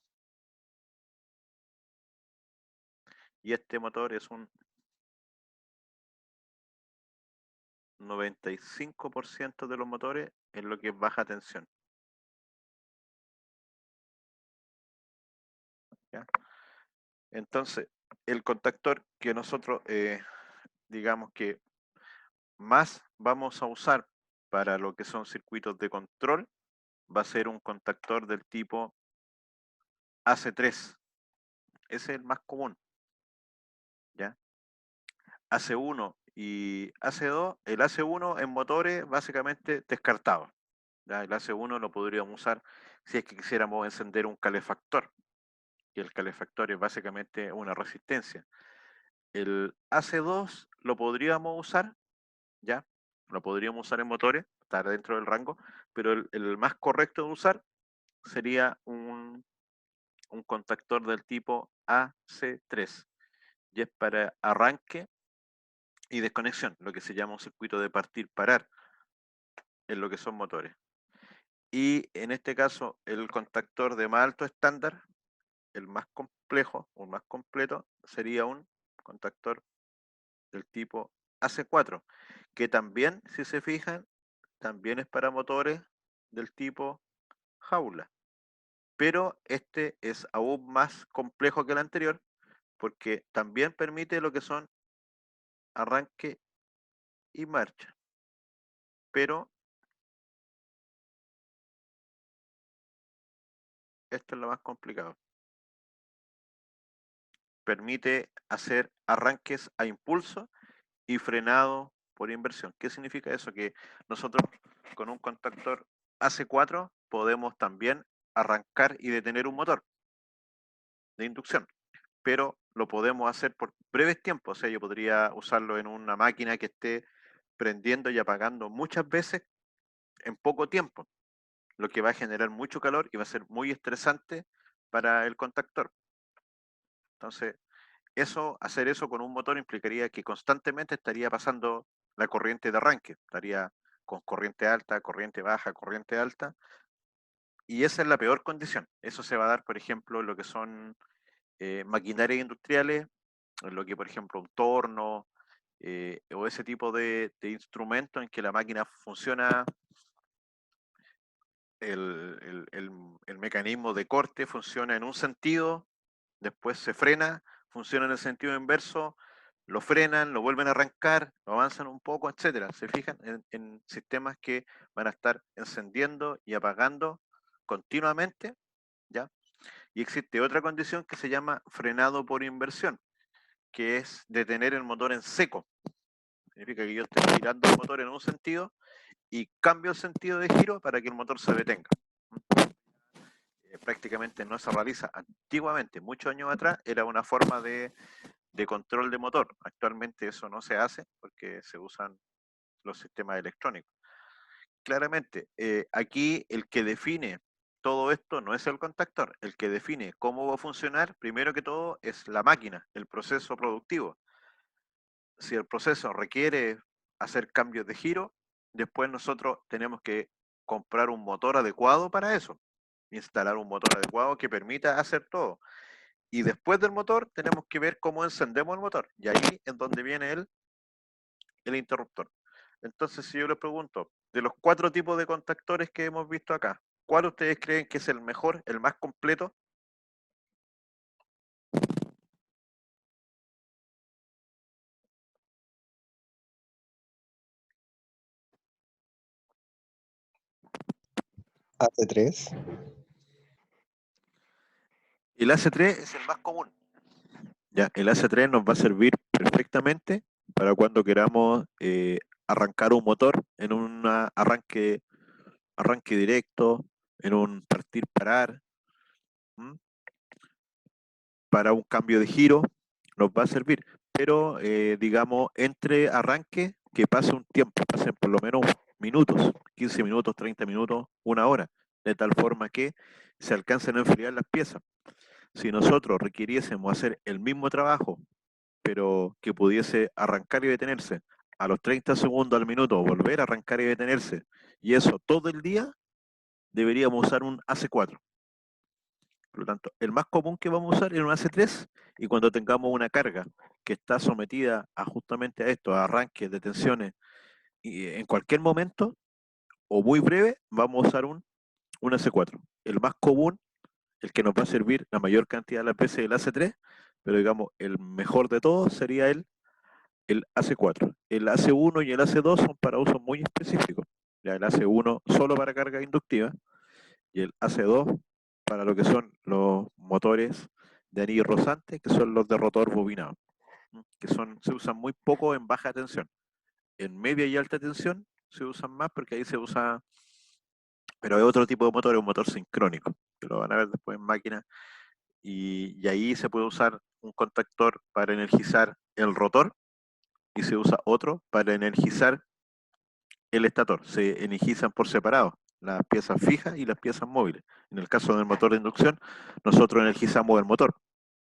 y este motor es un 95% de los motores en lo que es baja tensión. ¿Ya? Entonces, el contactor que nosotros, digamos que más vamos a usar para lo que son circuitos de control, va a ser un contactor del tipo AC3. Ese es el más común. ¿Ya? AC1 y AC2, el AC1 en motores básicamente descartado. ¿Ya? El AC1 lo podríamos usar si es que quisiéramos encender un calefactor, y el calefactor es básicamente una resistencia. El AC2 lo podríamos usar, ¿ya? Lo podríamos usar en motores, estar dentro del rango, pero el más correcto de usar sería un contactor del tipo AC3, y es para arranque y desconexión, lo que se llama un circuito de partir-parar en lo que son motores. Y en este caso, el contactor de más alto estándar, el más complejo o más completo, sería un contactor del tipo AC4, que también, si se fijan, también es para motores del tipo jaula. Pero este es aún más complejo que el anterior, porque también permite lo que son arranque y marcha. Pero esto es lo más complicado. Permite hacer arranques a impulso y frenado por inversión. ¿Qué significa eso? Que nosotros con un contactor AC4 podemos también arrancar y detener un motor de inducción, pero lo podemos hacer por breves tiempos. O sea, yo podría usarlo en una máquina que esté prendiendo y apagando muchas veces en poco tiempo, lo que va a generar mucho calor y va a ser muy estresante para el contactor. Entonces, hacer eso con un motor implicaría que constantemente estaría pasando la corriente de arranque, estaría con corriente alta, corriente baja, corriente alta, y esa es la peor condición. Eso se va a dar, por ejemplo, en lo que son maquinarias industriales, en lo que, por ejemplo, un torno, o ese tipo de instrumentos en que la máquina funciona, el mecanismo de corte funciona en un sentido, después se frena, funciona en el sentido inverso, lo frenan, lo vuelven a arrancar, lo avanzan un poco, etcétera. Se fijan en sistemas que van a estar encendiendo y apagando continuamente, ¿ya? Y existe otra condición que se llama frenado por inversión, que es detener el motor en seco. Significa que yo estoy girando el motor en un sentido y cambio el sentido de giro para que el motor se detenga. Prácticamente no se realiza. Antiguamente, muchos años atrás, era una forma de control de motor. Actualmente eso no se hace porque se usan los sistemas electrónicos. Claramente, aquí el que define todo esto no es el contactor. El que define cómo va a funcionar, primero que todo, es la máquina, el proceso productivo. Si el proceso requiere hacer cambios de giro, después nosotros tenemos que comprar un motor adecuado para eso, instalar un motor adecuado que permita hacer todo. Y después del motor tenemos que ver cómo encendemos el motor. Y ahí es donde viene el interruptor. Entonces, si yo les pregunto, de los 4 tipos de contactores que hemos visto acá, ¿cuál ustedes creen que es el mejor, el más completo? AC3. El AC3 es el más común. Ya, el AC3 nos va a servir perfectamente para cuando queramos arrancar un motor en un arranque directo, en un partir-parar, para un cambio de giro, nos va a servir. Pero, digamos, entre arranque, que pase un tiempo, pasen por lo menos minutos, 15 minutos, 30 minutos, 1 hora, de tal forma que se alcancen a enfriar las piezas. Si nosotros requiriésemos hacer el mismo trabajo, pero que pudiese arrancar y detenerse a los 30 segundos al minuto, volver a arrancar y detenerse, y eso todo el día, deberíamos usar un AC4. Por lo tanto, el más común que vamos a usar es un AC3, y cuando tengamos una carga que está sometida a justamente a esto, a arranques, detenciones, y en cualquier momento o muy breve, vamos a usar un AC4. El más común, el que nos va a servir la mayor cantidad de las veces, el AC3, pero digamos, el mejor de todos sería el AC4. El AC1 y el AC2 son para usos muy específicos. Ya el AC1 solo para carga inductiva y el AC2 para lo que son los motores de anillo rozante, que son los de rotor bobinado, que se usan muy poco en baja tensión. En media y alta tensión se usan más porque ahí se usa, pero hay otro tipo de motor, es un motor sincrónico, que lo van a ver después en máquina, y ahí se puede usar un contactor para energizar el rotor y se usa otro para energizar el estator. Se energizan por separado las piezas fijas y las piezas móviles. En el caso del motor de inducción, nosotros energizamos el motor,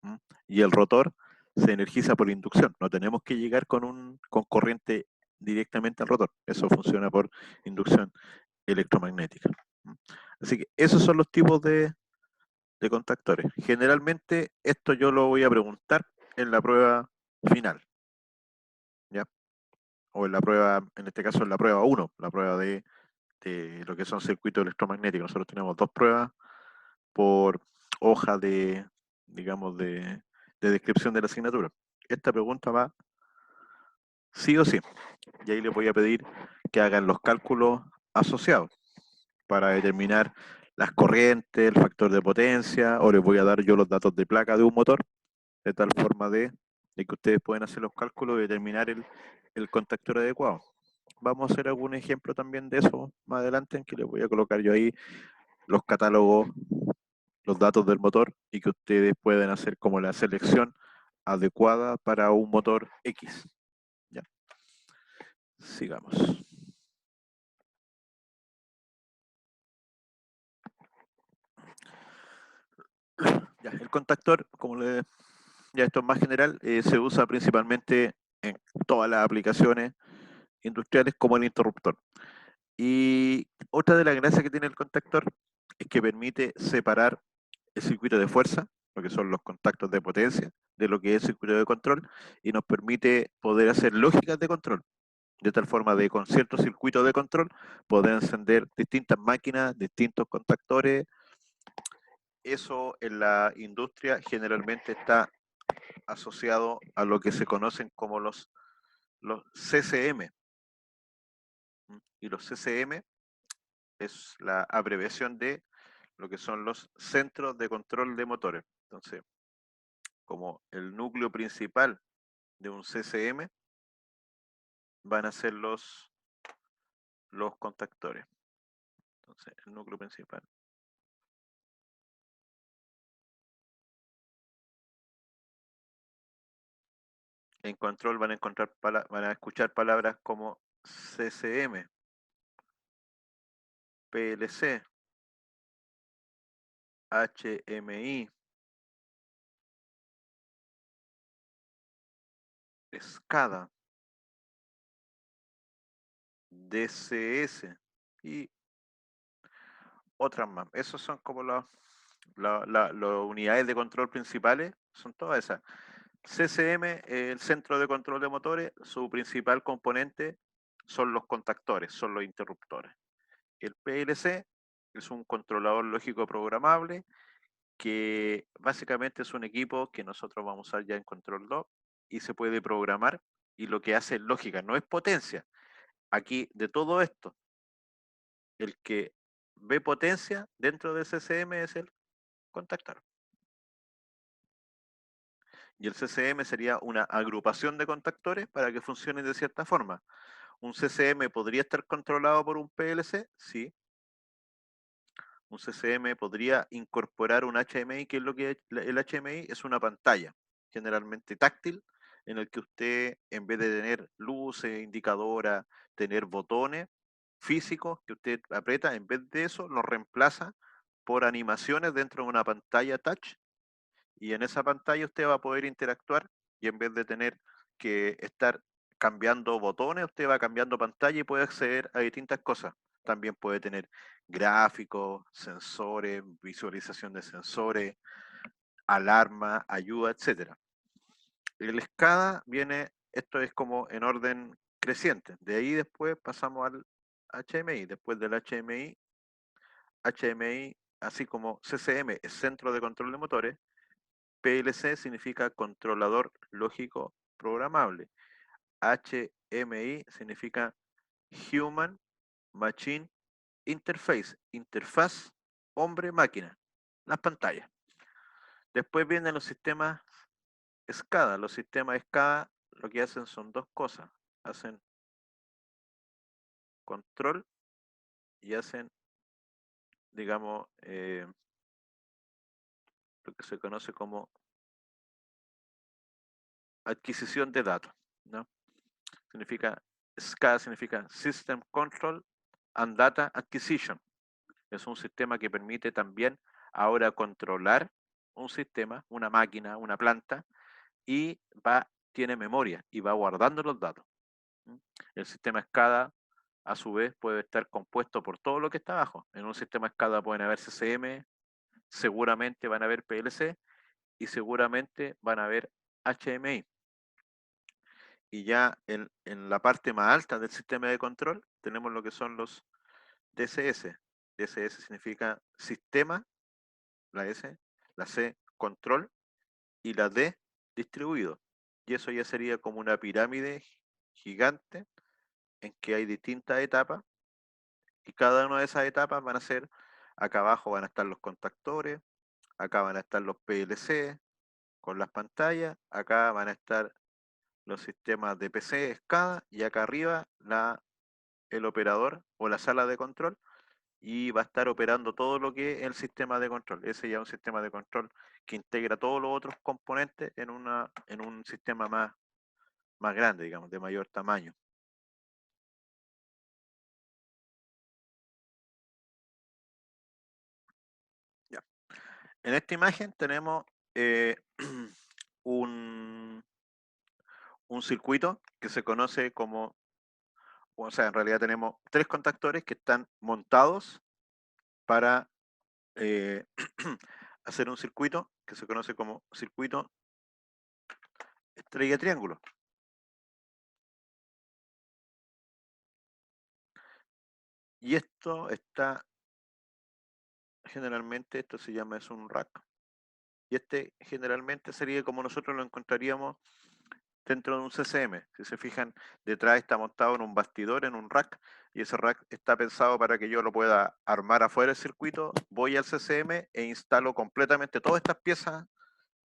¿m? Y el rotor se energiza por inducción. No tenemos que llegar con corriente directamente al rotor. Eso funciona por inducción electromagnética. ¿M? Así que esos son los tipos de contactores. Generalmente esto yo lo voy a preguntar en la prueba final, ¿ya? O en la prueba, en este caso en la prueba 1, la prueba de lo que son circuitos electromagnéticos. Nosotros tenemos 2 pruebas por hoja de, digamos, de descripción de la asignatura. Esta pregunta va sí o sí, y ahí les voy a pedir que hagan los cálculos asociados para determinar las corrientes, el factor de potencia, o les voy a dar yo los datos de placa de un motor, de tal forma de que ustedes pueden hacer los cálculos y determinar el contactor adecuado. Vamos a hacer algún ejemplo también de eso más adelante, en que les voy a colocar yo ahí los catálogos, los datos del motor, y que ustedes pueden hacer como la selección adecuada para un motor X. Ya. Sigamos. Ya, el contactor, ya esto es más general, se usa principalmente en todas las aplicaciones industriales como el interruptor. Y otra de las gracias que tiene el contactor es que permite separar el circuito de fuerza, lo que son los contactos de potencia, de lo que es el circuito de control, y nos permite poder hacer lógicas de control, de tal forma de con ciertos circuitos de control poder encender distintas máquinas, distintos contactores. Eso en la industria generalmente está asociado a lo que se conocen como los CCM. Y los CCM es la abreviación de lo que son los centros de control de motores. Entonces, como el núcleo principal de un CCM van a ser los contactores. Entonces, el núcleo principal. En control van a escuchar palabras como CCM, PLC, HMI, SCADA, DCS y otras más. Esos son como las unidades de control principales, son todas esas. CCM, el centro de control de motores, su principal componente son los contactores, son los interruptores. El PLC es un controlador lógico programable que básicamente es un equipo que nosotros vamos a usar ya en Control 2 y se puede programar, y lo que hace es lógica, no es potencia. Aquí, de todo esto, el que ve potencia dentro de CCM es el contactor. Y el CCM sería una agrupación de contactores para que funcionen de cierta forma. ¿Un CCM podría estar controlado por un PLC? Sí. Un CCM podría incorporar un HMI, que es lo que el HMI es una pantalla, generalmente táctil, en el que usted, en vez de tener luces, indicadoras, tener botones físicos que usted aprieta, en vez de eso lo reemplaza por animaciones dentro de una pantalla touch, y en esa pantalla usted va a poder interactuar, y en vez de tener que estar cambiando botones, usted va cambiando pantalla y puede acceder a distintas cosas. también puede tener gráficos, sensores, visualización de sensores, alarma, ayuda, etc. El SCADA viene, esto es como en orden creciente. De ahí después pasamos al HMI. Después del HMI, así como CCM es Centro de Control de Motores, PLC significa Controlador Lógico Programable. HMI significa Human Machine Interface, interfaz hombre-máquina, las pantallas. Después vienen los sistemas SCADA. Los sistemas SCADA lo que hacen son dos cosas. Hacen control y hacen, digamos, lo que se conoce como adquisición de datos, ¿no? SCADA significa System Control and Data Acquisition. Es un sistema que permite también ahora controlar un sistema, una máquina, una planta, y tiene memoria y va guardando los datos. El sistema SCADA, a su vez, puede estar compuesto por todo lo que está abajo. En un sistema SCADA pueden haber CCM, seguramente van a haber PLC y seguramente van a haber HMI. Y ya en la parte más alta del sistema de control tenemos lo que son los DCS. DCS significa sistema, la S, la C, control, y la D, distribuido. Y eso ya sería como una pirámide gigante en que hay distintas etapas, y cada una de esas etapas van a ser, acá abajo van a estar los contactores, acá van a estar los PLC con las pantallas, acá van a estar los sistemas de PC, SCADA, y acá arriba el operador o la sala de control, y va a estar operando todo lo que es el sistema de control. Ese ya es un sistema de control que integra todos los otros componentes en un sistema más grande, digamos, de mayor tamaño. Ya. En esta imagen tenemos un circuito que se conoce como, o sea, en realidad tenemos 3 contactores que están montados para hacer un circuito que se conoce como circuito estrella triángulo. Y esto está, generalmente, esto se llama, es un rack. Y este generalmente sería como nosotros lo encontraríamos dentro de un CCM. Si se fijan, detrás está montado en un bastidor, en un rack, y ese rack está pensado para que yo lo pueda armar afuera del circuito. Voy al CCM e instalo completamente todas estas piezas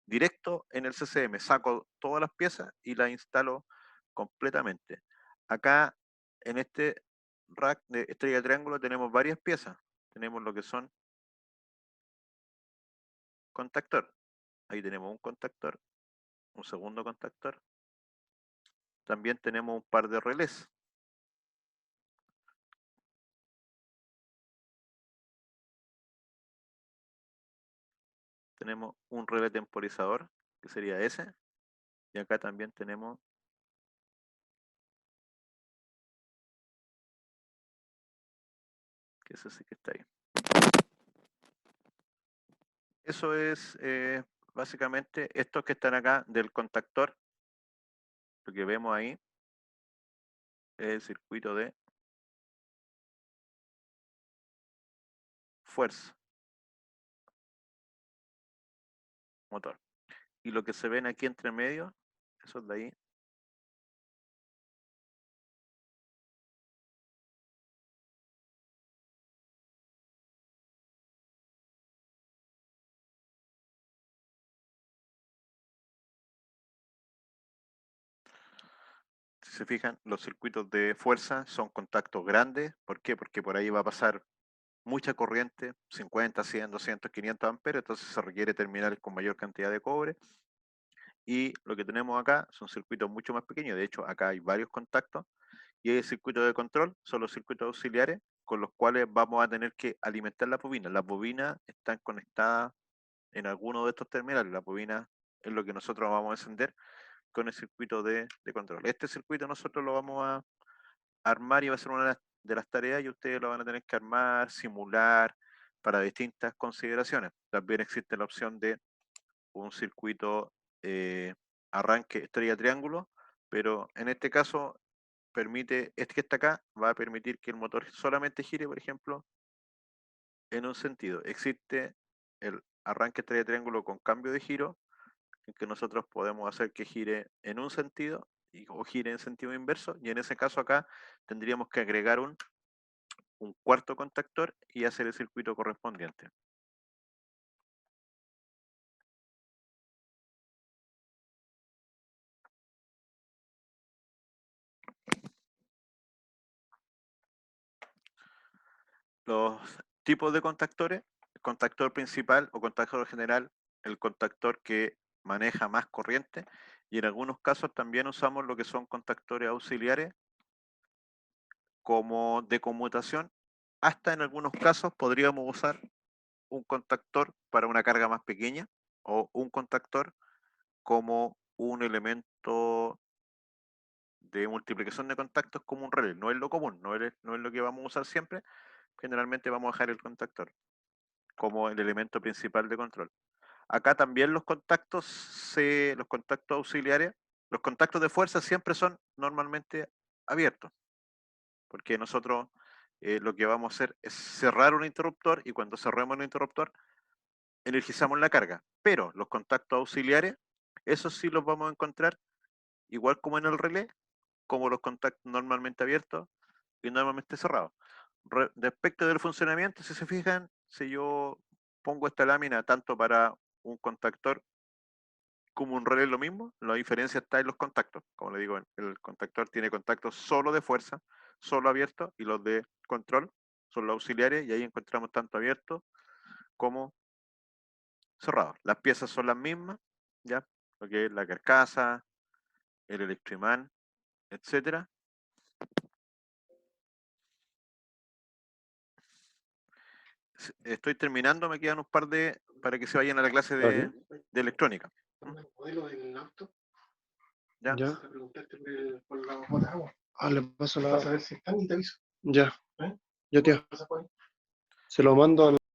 directo en el CCM. Saco todas las piezas y las instalo completamente. Acá, en este rack de estrella triángulo, tenemos varias piezas. Tenemos lo que son contactor. Ahí tenemos un contactor, un segundo contactor. También tenemos un par de relés. Tenemos un relé temporizador, que sería ese. Y acá también tenemos que ese sí que está ahí. Eso es básicamente estos que están acá del contactor. Lo que vemos ahí es el circuito de fuerza motor. Y lo que se ven aquí entre medio, esos de ahí, si se fijan, los circuitos de fuerza son contactos grandes. ¿Por qué? Porque por ahí va a pasar mucha corriente, 50, 100, 200, 500 amperes, entonces se requiere terminales con mayor cantidad de cobre. Y lo que tenemos acá son circuitos mucho más pequeños. De hecho, acá hay varios contactos. Y el circuito de control son los circuitos auxiliares con los cuales vamos a tener que alimentar las bobinas. Las bobinas están conectadas en alguno de estos terminales. La bobina es lo que nosotros vamos a encender con el circuito de control. Este circuito nosotros lo vamos a armar y va a ser una de las tareas y ustedes lo van a tener que armar, simular para distintas consideraciones. También existe la opción de un circuito arranque estrella triángulo, pero en este caso permite, este que está acá, va a permitir que el motor solamente gire, por ejemplo, en un sentido. Existe el arranque estrella triángulo con cambio de giro, en que nosotros podemos hacer que gire en un sentido o gire en sentido inverso, y en ese caso acá tendríamos que agregar un cuarto contactor y hacer el circuito correspondiente. Los tipos de contactores: el contactor principal o contactor general, el contactor que maneja más corriente, y en algunos casos también usamos lo que son contactores auxiliares como de conmutación. Hasta en algunos casos podríamos usar un contactor para una carga más pequeña o un contactor como un elemento de multiplicación de contactos como un relé. No es lo común, no es lo que vamos a usar siempre. Generalmente vamos a dejar el contactor como el elemento principal de control. Acá también los contactos auxiliares, los contactos de fuerza siempre son normalmente abiertos, porque nosotros lo que vamos a hacer es cerrar un interruptor, y cuando cerremos el interruptor energizamos la carga. Pero los contactos auxiliares, esos sí los vamos a encontrar igual como en el relé, como los contactos normalmente abiertos y normalmente cerrados. Respecto del funcionamiento, si se fijan, si yo pongo esta lámina tanto para un contactor como un relé es lo mismo, la diferencia está en los contactos. Como le digo, el contactor tiene contactos solo de fuerza, solo abiertos, y los de control son los auxiliares, y ahí encontramos tanto abiertos como cerrados. Las piezas son las mismas, ya, lo que es la carcasa, el electroimán, etcétera. Estoy terminando, me quedan un par de para que se vayan a la clase de electrónica. El modelo del auto. ¿Ya? Ya. Te preguntaste por la bota de agua. Ah, le paso la. Vas a ver si están y te aviso. Ya. ¿Eh? Ya, tío. Se lo mando al.